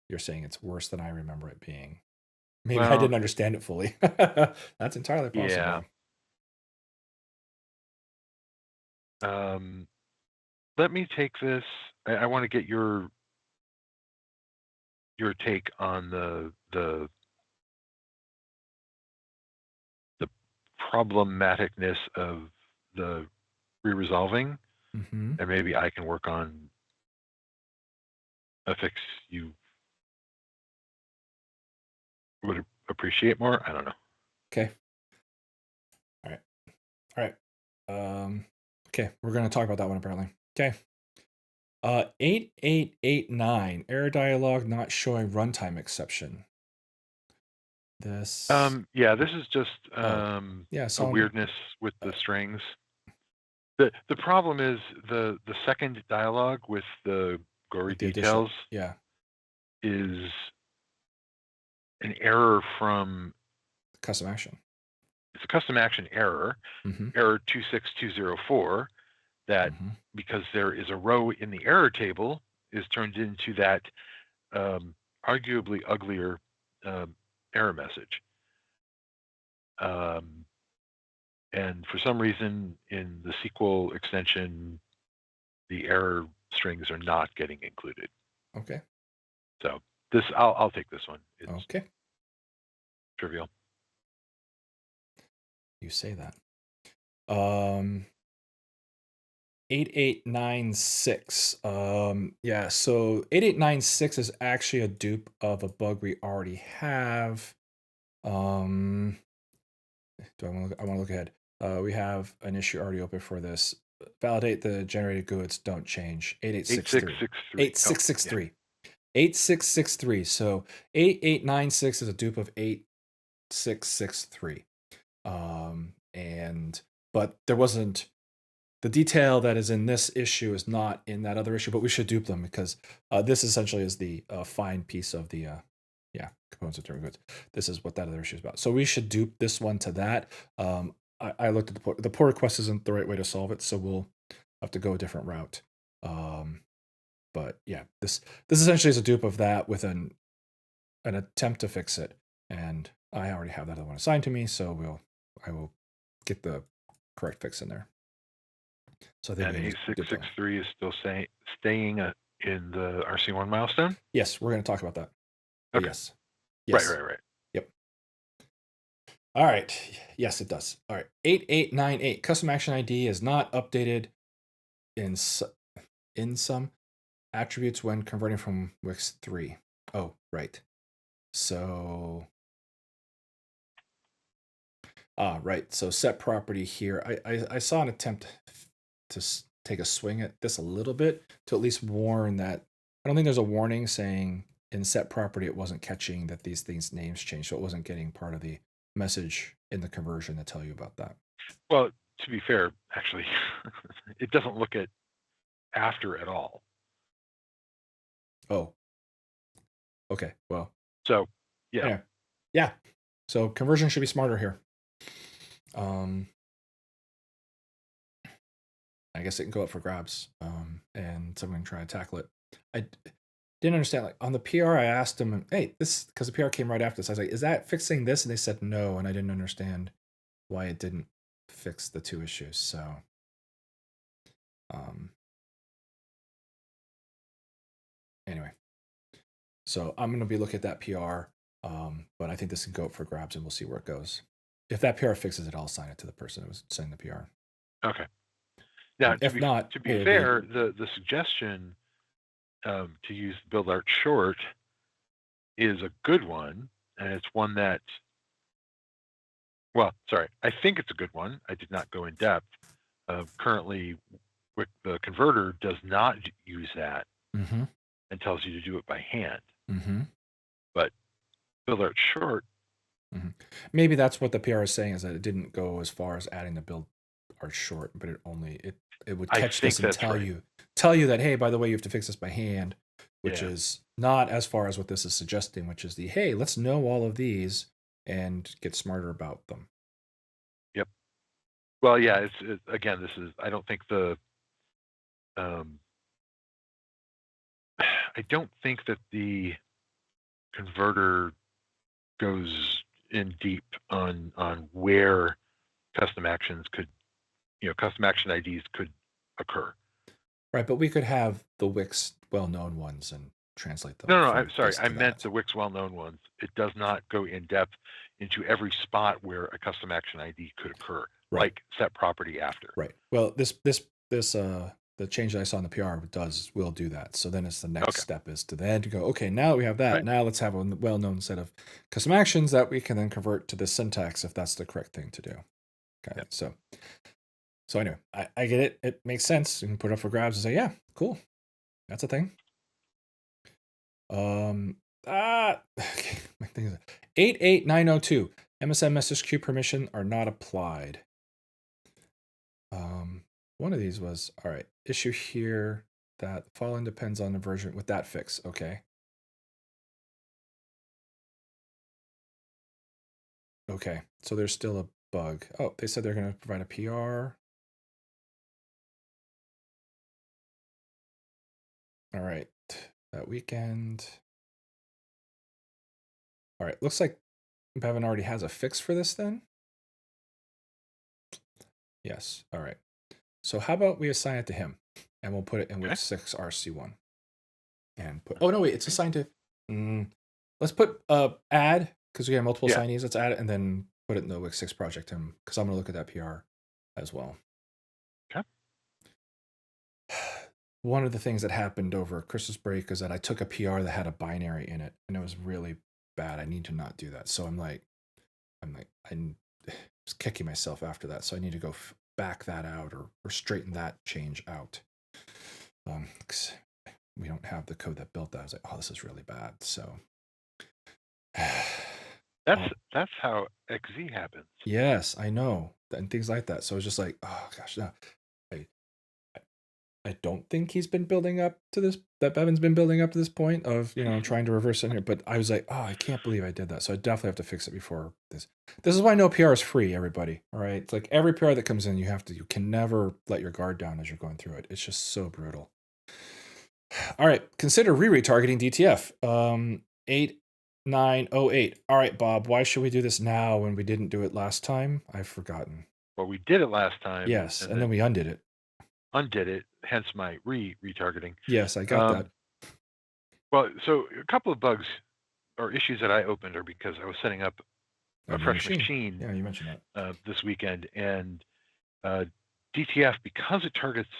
you're saying it's worse than I remember it being. Maybe I didn't understand it fully. That's entirely possible. Yeah. Let me take this. I want to get your take on the problematicness of the re-resolving, and maybe I can work on a fix you would appreciate more. I don't know. Okay. All right. Okay, we're going to talk about that one apparently. Okay. 8889 error dialog not showing runtime exception. This. Yeah, this is just a weirdness with the strings. The problem is the second dialog with the gory details. Yeah. Is an error from custom action. It's a custom action error, error 26204, that because there is a row in the error table is turned into that arguably uglier error message. And for some reason in the SQL extension, the error strings are not getting included. Okay. So this, I'll take this one. It's okay. Trivial. You say that. 8896. Yeah, so 8896 is actually a dupe of a bug we already have. I want to look ahead. We have an issue already open for this. Validate the generated GUIDs don't change. 8863. 8663. 8663. So 8896 is a dupe of 8663. And but there wasn't the detail that is in this issue is not in that other issue, but we should dupe them because this essentially is the fine piece of the components of term goods. This is what that other issue is about. So we should dupe this one to that. I looked at the pull request isn't the right way to solve it, so we'll have to go a different route. But yeah, this essentially is a dupe of that with an attempt to fix it, and I already have that other one assigned to me, so I will get the correct fix in there. So I think And we can just dupe that one. 8663 is still staying in the RC1 milestone? Yes, we're going to talk about that. But Okay. yes. Right. Yep. All right. Yes, it does. All right. 8898. Custom action ID is not updated in some attributes when converting from WiX 3. Oh, right. So right. So set property here. I saw an attempt to take a swing at this a little bit to at least warn that I don't think there's a warning saying in set property it wasn't catching that these things names changed, so it wasn't getting part of the message in the conversion to tell you about that. Well, to be fair, actually, it doesn't look at after at all. Oh. Okay. Well. So, yeah. Anyway. Yeah. So conversion should be smarter here. I guess it can go up for grabs, and someone can try to tackle it. I didn't understand. Like on the PR, I asked them, "Hey, this," because the PR came right after this. I was like, "Is that fixing this?" And they said no, and I didn't understand why it didn't fix the two issues. So, anyway, so I'm gonna be looking at that PR, but I think this can go up for grabs, and we'll see where it goes. If that PR fixes it, I'll assign it to the person that was sending the PR. Okay. Now, if not, to be fair, the suggestion to use build art short is a good one, and it's one that, well, sorry, I think it's a good one. I did not go in depth. Currently, the converter does not use that and tells you to do it by hand. But build art short. Maybe that's what the PR is saying, is that it didn't go as far as adding the build art short, but it would catch this and tell you that, hey, by the way, you have to fix this by hand, which is not as far as what this is suggesting, which is the, hey, let's know all of these and get smarter about them. Yep. Well, yeah, it's again, this is, I don't think I don't think that the converter goes in deep on where custom actions could, custom action IDs could occur. Right, but we could have the WiX well-known ones and translate them. No, I'm sorry. I meant the WiX well-known ones. It does not go in depth into every spot where a custom action ID could occur, like set property after. Right. Well, the change that I saw in the PR will do that. So then it's the next step is to then go, okay, now that we have that, now let's have a well-known set of custom actions that we can then convert to this syntax if that's the correct thing to do. Okay. Yep. So anyway, I get it. It makes sense. You can put it up for grabs and say, yeah, cool. That's a thing. Okay. My thing is 88902. MSM message queue permission are not applied. One of these was, all right, issue here that the following depends on the version with that fix. Okay. Okay. So there's still a bug. Oh, they said they're going to provide a PR. All right. That weekend. All right. Looks like Bevan already has a fix for this then. Yes. All right. So how about we assign it to him and we'll put it in WiX 6 RC1 and put, oh no, wait, it's assigned to, let's put add, because we have multiple assignees. Let's add it and then put it in the WiX 6 project because I'm going to look at that PR as well. Okay. One of the things that happened over Christmas break is that I took a PR that had a binary in it and it was really bad. I need to not do that. So I'm just kicking myself after that. So I need to go back that out or straighten that change out. Because we don't have the code that built that. I was like, oh, this is really bad. So That's how XZ happens. Yes, I know, and things like that. So it's just like, oh gosh, no, I, I don't think he's been building up to this. That Bevan's been building up to this point of trying to reverse engineer. But I was like, oh, I can't believe I did that. So I definitely have to fix it before this. This is why no PR is free, everybody. All right, it's like every PR that comes in, you can never let your guard down as you're going through it. It's just so brutal. All right, consider retargeting DTF. 8908. All right, Bob, why should we do this now when we didn't do it last time? I've forgotten. Well, we did it last time. Yes, and then we undid it. Undid it, hence my retargeting. Yes, I got that. Well, so a couple of bugs or issues that I opened are because I was setting up a fresh machine. Yeah, you mentioned that. This weekend, and DTF, because it targets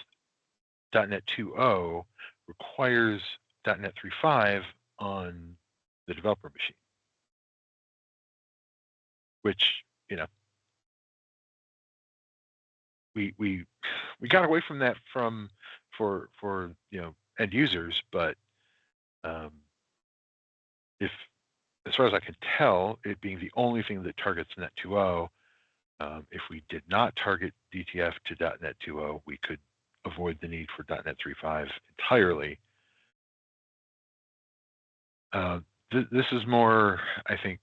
.NET 2.0, requires .NET 3.5 on the developer machine, which we got away from that for end users, but if, as far as I can tell, it being the only thing that targets .NET 2.0, if we did not target DTF to .NET 2.0, we could avoid the need for .NET 3.5 entirely. This is more, I think,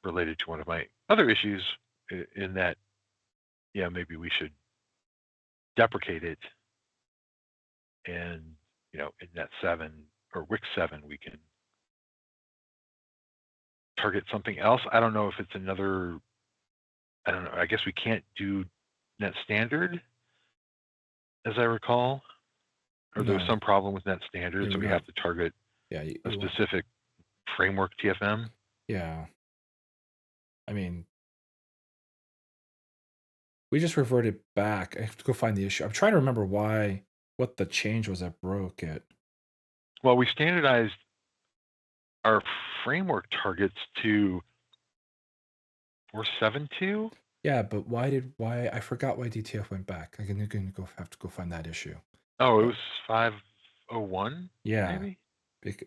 related to one of my other issues in that, maybe we should deprecate it, and in .NET 7 or WiX 7 we can target something else. I don't know if it's another. I don't know. I guess we can't do .NET Standard, as I recall, or there's some problem with .NET Standard, so we have to target a specific framework TFM. Yeah. I mean, we just reverted back. I have to go find the issue. I'm trying to remember what the change was that broke it. Well, we standardized our framework targets to 4.7.2. Yeah, but why I forgot why DTF went back. I'm gonna have to go find that issue. Oh, it was 5.01. Yeah, maybe.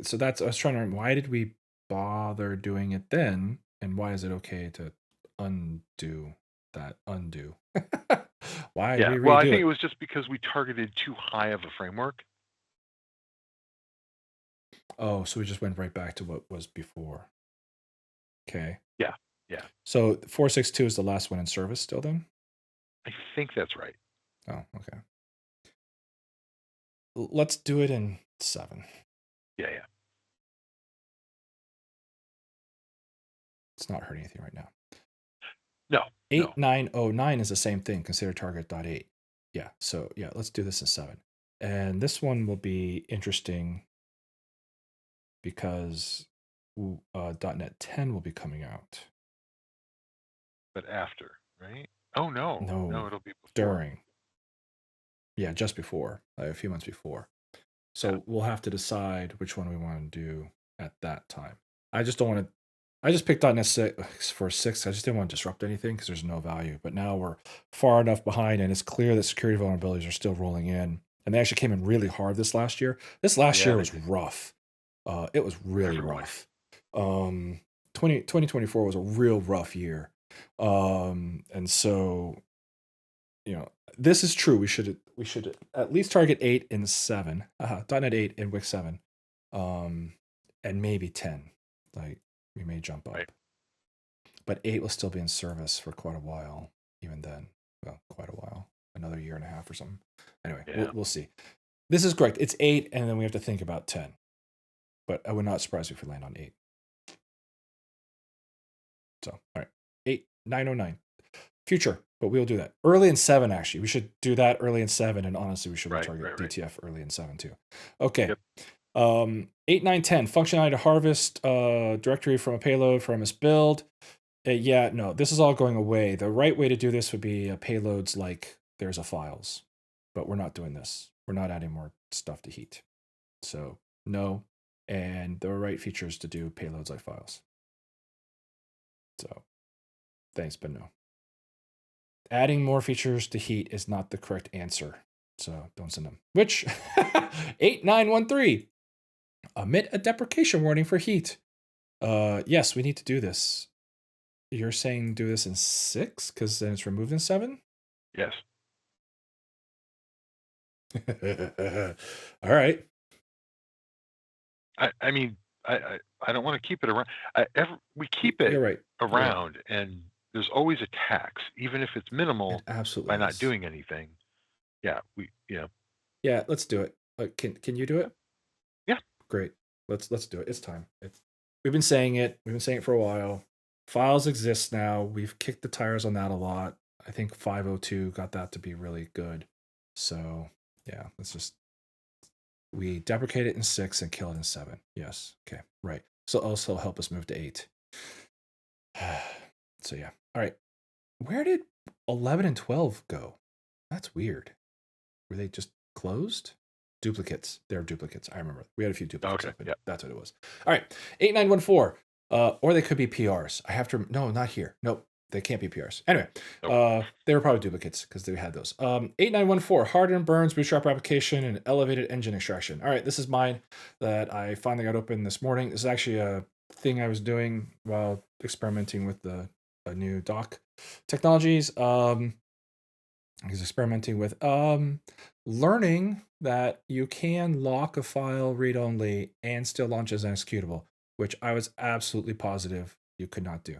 So I was trying to remember, why did we bother doing it then, and why is it okay to undo that undo? Why Yeah, redo well, I think it? it was just because we targeted too high of a framework. Oh, so we just went right back to what was before. Okay. Yeah. So 4.6.2 is the last one in service still then? I think that's right. Oh, okay. Let's do it in 7. Yeah. It's not hurting anything right now. No. 8909 is the same thing. Consider target.8. Yeah. So yeah, let's do this in 7. And this one will be interesting because .NET 10 will be coming out. But after, right? Oh no, it'll be before. During. Yeah, just before, a few months before. So we'll have to decide which one we want to do at that time. I just don't want to. I just picked .NET 6 for 6. I just didn't want to disrupt anything because there's no value. But now we're far enough behind, and it's clear that security vulnerabilities are still rolling in. And they actually came in really hard this last year. This last year was rough. It was really rough. 2024 was a real rough year. And so, this is true. We should at least target 8 and 7. .NET 8 and WiX 7. And maybe 10. Like, we may jump up. Right. But 8 will still be in service for quite a while, even then. Well, quite a while. Another year and a half or something. Anyway, we'll see. This is correct. It's 8, and then we have to think about 10. But I would not surprise you if we land on 8. So, all right. 8909. Future, but we'll do that. Early in 7, actually. We should do that early in 7, and honestly, we should target DTF early in 7, too. Okay. Yep. 8910, functionality to harvest directory from a payload from this build. No, this is all going away. The right way to do this would be payloads like there's a files, but we're not doing this. We're not adding more stuff to heat. So no, and the right features to do payloads like files. So thanks, but no. Adding more features to heat is not the correct answer. So don't send them. Which 8913. Omit a deprecation warning for heat. Yes, we need to do this. you're saying do this in 6 because then it's removed in 7? Yes. All right. I mean, I don't want to keep it around. We keep it You're right. You're right. around, and there's always a tax, even if it's minimal It absolutely by not is. doing anything. Yeah, Yeah, let's do it. Can you do it? Yeah. Great. Let's do it. It's time. We've been saying it. We've been saying it for a while. Files exist now. We've kicked the tires on that a lot. I think 502 got that to be really good. So yeah, we deprecate it in 6 and kill it in 7. Yes. Okay. Right. So also help us move to 8. So yeah. All right. Where did 11 and 12 go? That's weird. Were they just closed? Duplicates. They're duplicates. I remember. We had a few duplicates Okay. open. Yeah. That's what it was. All right. 8914. Or they could be PRs. I have to. No, not here. Nope. They can't be PRs. Anyway, Nope. they were probably duplicates because they had those. 8914. Hardened burns, bootstrap application, and elevated engine extraction. All right. This is mine that I finally got open this morning. This is actually a thing I was doing while experimenting with the new dock technologies. I was experimenting with learning that you can lock a file read only and still launch as an executable, which I was absolutely positive you could not do.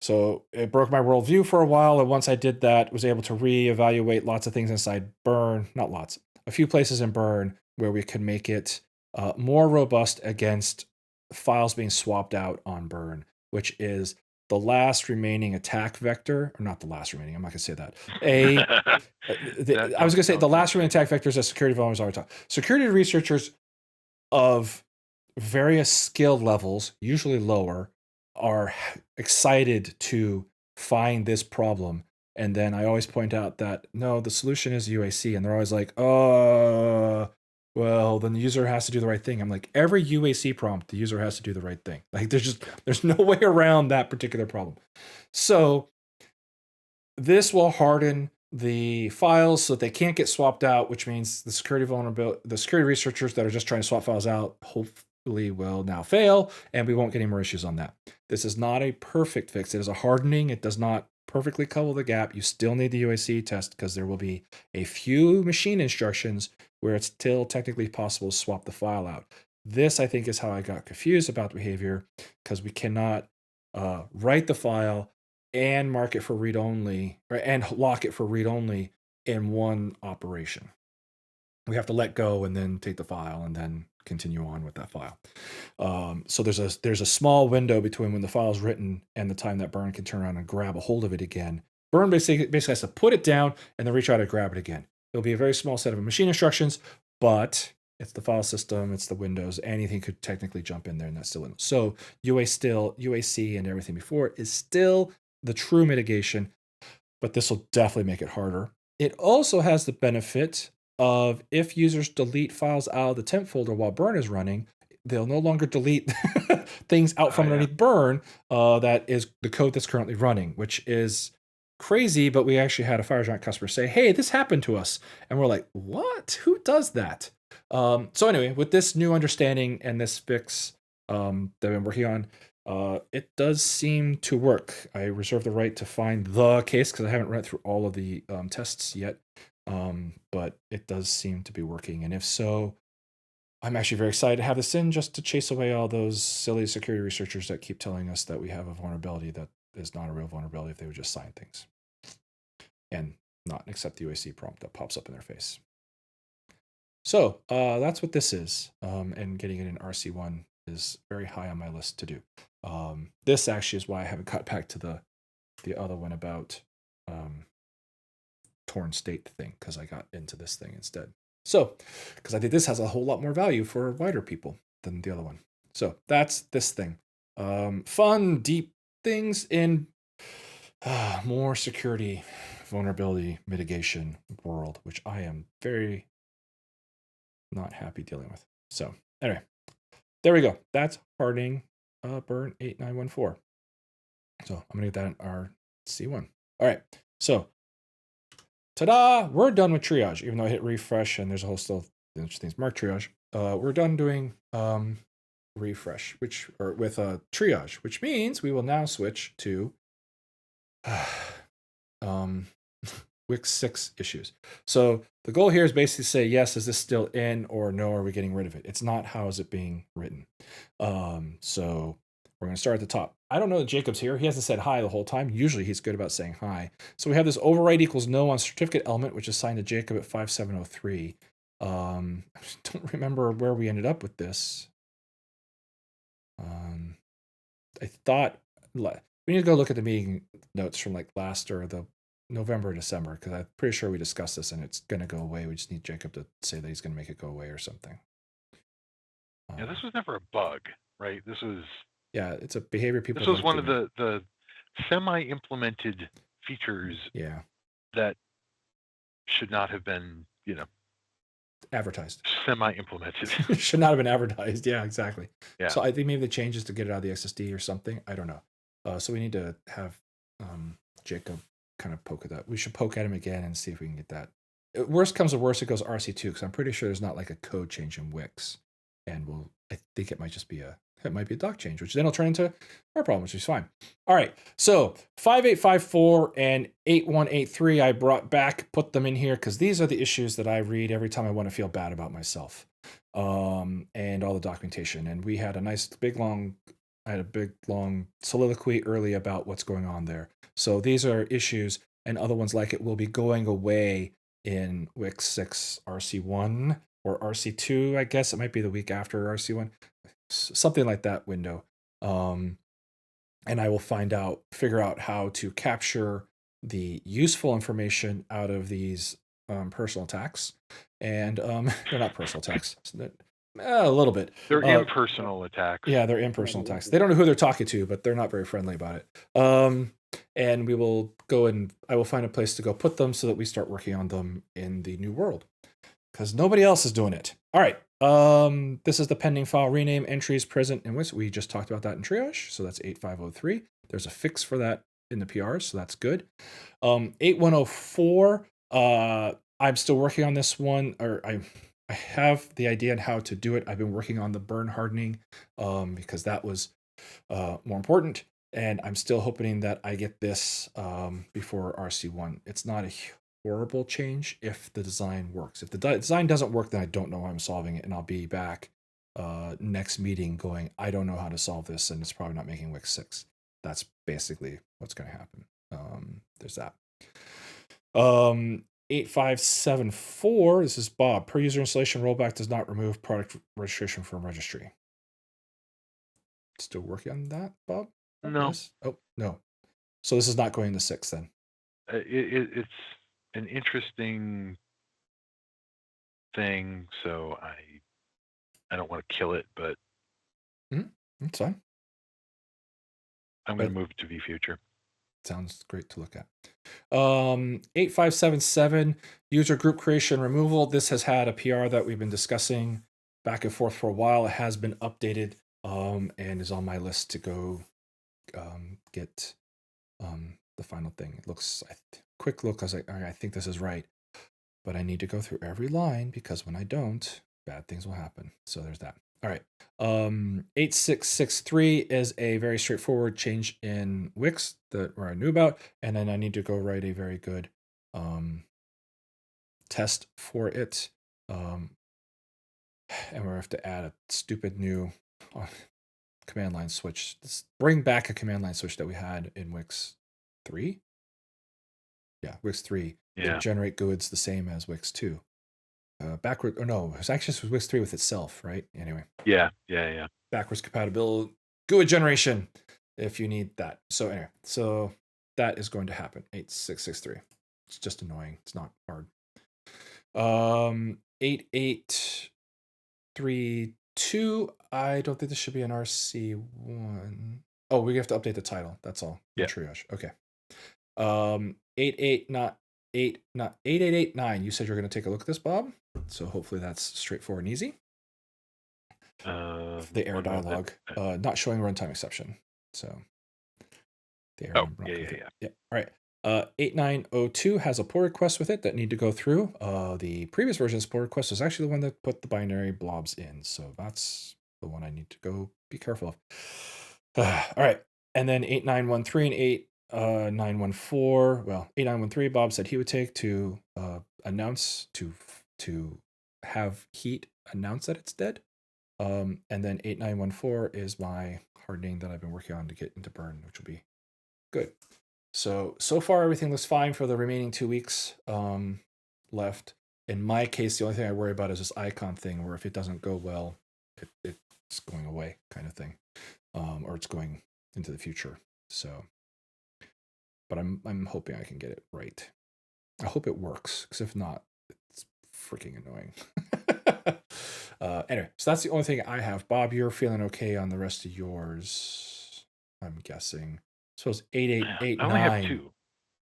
So it broke my worldview for a while, and once I did that, was able to reevaluate lots of things inside Burn, not lots, a few places in Burn where we could make it more robust against files being swapped out on Burn, which is the last remaining attack vector, or not the last remaining. I'm not gonna say that. I was gonna say the last remaining attack vector is a security vulnerability already talked. Security researchers of various skill levels, usually lower, are excited to find this problem. And then I always point out that no, the solution is UAC, and they're always like, well, then the user has to do the right thing. I'm like, every UAC prompt, the user has to do the right thing. Like, there's no way around that particular problem. So this will harden the files so that they can't get swapped out, which means the security researchers that are just trying to swap files out hopefully will now fail, and we won't get any more issues on that. This is not a perfect fix. It is a hardening. It does not perfectly cover the gap. You still need the UAC test because there will be a few machine instructions where it's still technically possible to swap the file out. This, I think, is how I got confused about the behavior, because we cannot write the file and mark it for read only, and lock it for read only in one operation. We have to let go and then take the file and then continue on with that file. So there's a small window between when the file is written and the time that Burn can turn around and grab a hold of it again. Burn basically has to put it down and then reach out to grab it again. It'll be a very small set of machine instructions, but it's the file system, it's the Windows. Anything could technically jump in there, and that's still in. So UAC and everything before is still the true mitigation, but this will definitely make it harder. It also has the benefit of if users delete files out of the temp folder while Burn is running, they'll no longer delete things out from underneath Burn that is the code that's currently running, which is crazy. But we actually had a FireGiant customer say, hey, this happened to us. And we're like, what? Who does that? So anyway, with this new understanding and this fix that I've been working on, it does seem to work. I reserve the right to find the case because I haven't read through all of the tests yet, but it does seem to be working. And if so, I'm actually very excited to have this in just to chase away all those silly security researchers that keep telling us that we have a vulnerability that is not a real vulnerability if they would just sign things and not accept the UAC prompt that pops up in their face. So that's what this is, and getting it in RC1 is very high on my list to do. This actually is why I haven't got back to the other one about torn state thing, because I got into this thing instead. So, because I think this has a whole lot more value for wider people than the other one. So that's this thing. Fun, deep things in more security, vulnerability mitigation world, which I am very not happy dealing with. So anyway, there we go. That's hardening Burn 8914. So I'm gonna get that in RC1. All right. So ta-da! We're done with triage, even though I hit refresh and there's a whole still of things marked triage. We're done doing refresh, with triage, which means we will now switch to um, WiX 6 issues. So the goal here is basically to say, yes, is this still in, or no, are we getting rid of it? It's not, how is it being written? So we're going to start at the top. I don't know that Jacob's here. He hasn't said hi the whole time. Usually he's good about saying hi. So we have this override equals no on certificate element, which is assigned to Jacob at 5703. I don't remember where we ended up with this. I thought we need to go look at the meeting notes from like last or the November, December, because I'm pretty sure we discussed this and it's going to go away. We just need Jacob to say that he's going to make it go away or something. Yeah, this was never a bug, right? This was it's a behavior people. This was one of the semi-implemented features. Yeah, that should not have been, advertised. Semi-implemented. Should not have been advertised. Yeah, exactly. Yeah. So I think maybe the changes to get it out of the XSD or something. I don't know. So we need to have Jacob kind of poke at that. We should poke at him again and see if we can get that. Worst comes to worst, it goes RC2 because I'm pretty sure there's not like a code change in WiX, and I think it might just be a doc change, which then will turn into our problem, which is fine. All right, so 5854 and 8183 I brought back, put them in here because these are the issues that I read every time I want to feel bad about myself, and all the documentation. And we had I had a big long soliloquy early about what's going on there. So these are issues, and other ones like it will be going away in WiX 6 RC1 or RC2. I guess it might be the week after RC1, something like that window. And I will figure out how to capture the useful information out of these personal attacks. And they're not personal attacks. A little bit. They're impersonal attacks. Yeah, they're impersonal attacks. They don't know who they're talking to, but they're not very friendly about it. And we will go and I will find a place to go put them so that we start working on them in the new world, because nobody else is doing it. All right. This is the pending file rename entries present in which we just talked about that in triage. So that's 8503. There's a fix for that in the PRs, so that's good. 8104. I'm still working on this one, or I have the idea on how to do it. I've been working on the burn hardening because that was more important. And I'm still hoping that I get this before RC1. It's not a horrible change if the design works. If the design doesn't work, then I don't know how I'm solving it. And I'll be back next meeting going, I don't know how to solve this. And it's probably not making WiX 6. That's basically what's going to happen. There's that. 8574, this is Bob. Per user installation rollback does not remove product registration from registry. Still working on that, Bob? No. Yes? Oh, no. So this is not going to 6 then? It's an interesting thing, so I don't want to kill it, but it's fine. I'm going to move it to vFuture. Sounds great to look at. 8577, user group creation removal. This has had a PR that we've been discussing back and forth for a while. It has been updated and is on my list to go get the final thing. It looks, quick look, I was like, all right, I think this is right. But I need to go through every line because when I don't, bad things will happen. So there's that. All right. 8663 is a very straightforward change in WiX that I knew about. And then I need to go write a very good test for it. And we have to add a stupid new command line switch. Bring back a command line switch that we had in WiX 3. Yeah, WiX 3. Yeah. Generate GUIDs the same as WiX 2. Backward, or no, it's actually just WiX 3 with itself, right? Anyway. Yeah. Backwards compatible GUID generation if you need that. So anyway, so that is going to happen. 8663. It's just annoying. It's not hard. 8832. I don't think this should be an RC1. Oh, we have to update the title. That's all. Yeah. Triage. Okay. 8889. You said you're going to take a look at this, Bob. So hopefully that's straightforward and easy. The error dialog, not showing runtime exception. So the error number. Yeah. All right. 8902 has a pull request with it that need to go through. The previous version's pull request was actually the one that put the binary blobs in. So that's the one I need to go be careful of. All right. And then 8913 and 914, well, 8913, Bob said he would take to announce, to have heat announce that it's dead. And then 8914 is my hardening that I've been working on to get into burn, which will be good. So far everything looks fine for the remaining 2 weeks left. In my case, the only thing I worry about is this icon thing, where if it doesn't go well, it's going away kind of thing, or it's going into the future. So, but I'm hoping I can get it right. I hope it works, because if not, it's freaking annoying. Anyway, so that's the only thing I have. Bob, you're feeling okay on the rest of yours, I'm guessing. So it's 8889. I only have 2.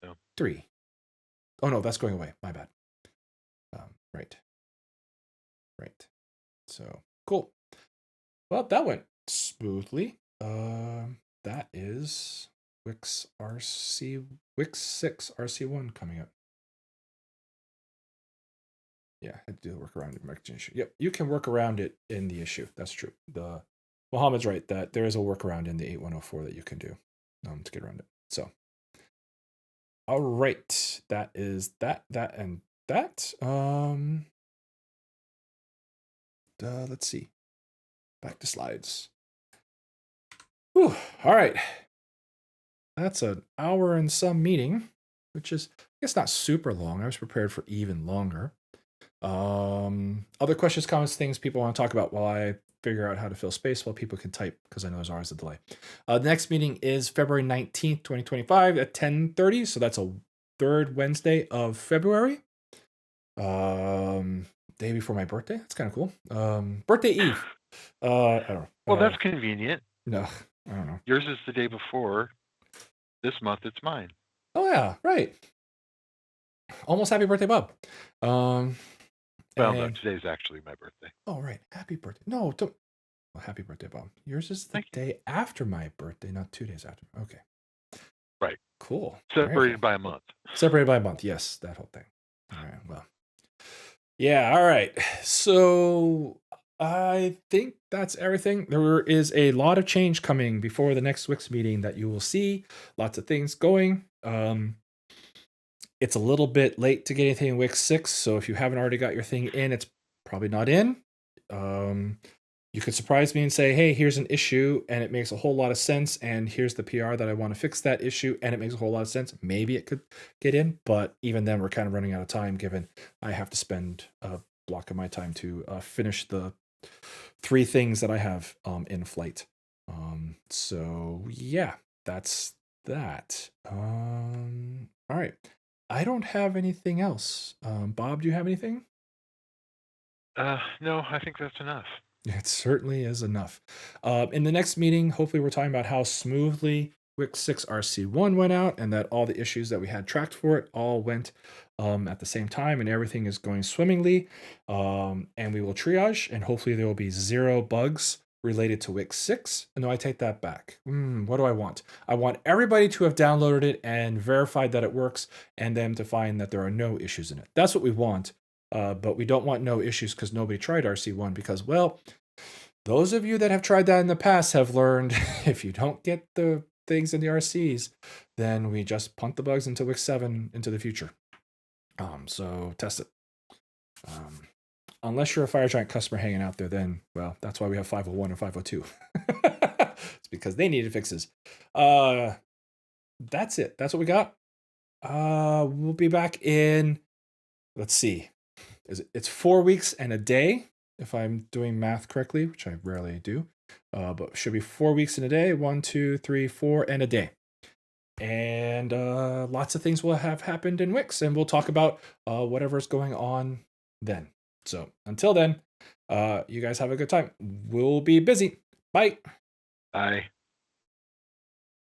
So. 3. Oh no, that's going away. My bad. Right. So cool. Well, that went smoothly. That is WiX 6 RC1 coming up. Yeah, I had to do the workaround in the issue. Yep, you can work around it in the issue. That's true. Mohammed's right that there is a workaround in the 8104 that you can do to get around it. So, all right, that is that, and that. Let's see. Back to slides. Whew, all right. That's an hour and some meeting, which is, I guess, not super long. I was prepared for even longer. Other questions, comments, things people want to talk about while I figure out how to fill space while people can type, because I know there's always a delay. The next meeting is February 19th, 2025 at 10:30. So that's a third Wednesday of February. Day before my birthday. That's kind of cool. Birthday Eve. I don't know. Well, that's convenient. No, I don't know. Yours is the day before. This month, it's mine. Oh yeah, right. Almost happy birthday, Bob. Well, no, today's actually my birthday. Oh, right. Happy birthday. No, don't. Well, happy birthday, Bob. Yours is the day after my birthday, not 2 days after. Okay. Right. Cool. Separated by a month. Separated by a month. Yes, that whole thing. All right. Well. Yeah. All right. So I think that's everything. There is a lot of change coming before the next WiX meeting that you will see. Lots of things going. It's a little bit late to get anything in WiX 6, so if you haven't already got your thing in, it's probably not in. You could surprise me and say, hey, here's an issue, and it makes a whole lot of sense, and here's the PR that I want to fix that issue, and it makes a whole lot of sense. Maybe it could get in, but even then, we're kind of running out of time, given I have to spend a block of my time to finish the 3 things that I have in flight. So, yeah, that's that. All right. I don't have anything else. Bob, do you have anything? No, I think that's enough. It certainly is enough. In the next meeting, hopefully we're talking about how smoothly WiX 6 RC1 went out, and that all the issues that we had tracked for it all went at the same time, and everything is going swimmingly. And we will triage, and hopefully there will be 0 bugs related to WiX 6. No, I take that back. What do I want? I want everybody to have downloaded it and verified that it works, and them to find that there are no issues in it. That's what we want. But we don't want no issues because nobody tried RC1, because, well, those of you that have tried that in the past have learned if you don't get the things in the RCs, then we just punt the bugs into WiX 7 into the future. So test it. Unless you're a Fire Giant customer hanging out there, then, well, that's why we have 501 and 502. It's because they needed fixes. That's it. That's what we got. We'll be back in, let's see. It's 4 weeks and a day, if I'm doing math correctly, which I rarely do. But it should be 4 weeks and a day. 1, 2, 3, 4, and a day. And lots of things will have happened in WiX, and we'll talk about whatever's going on then. So until then, you guys have a good time. We'll be busy. Bye. Bye.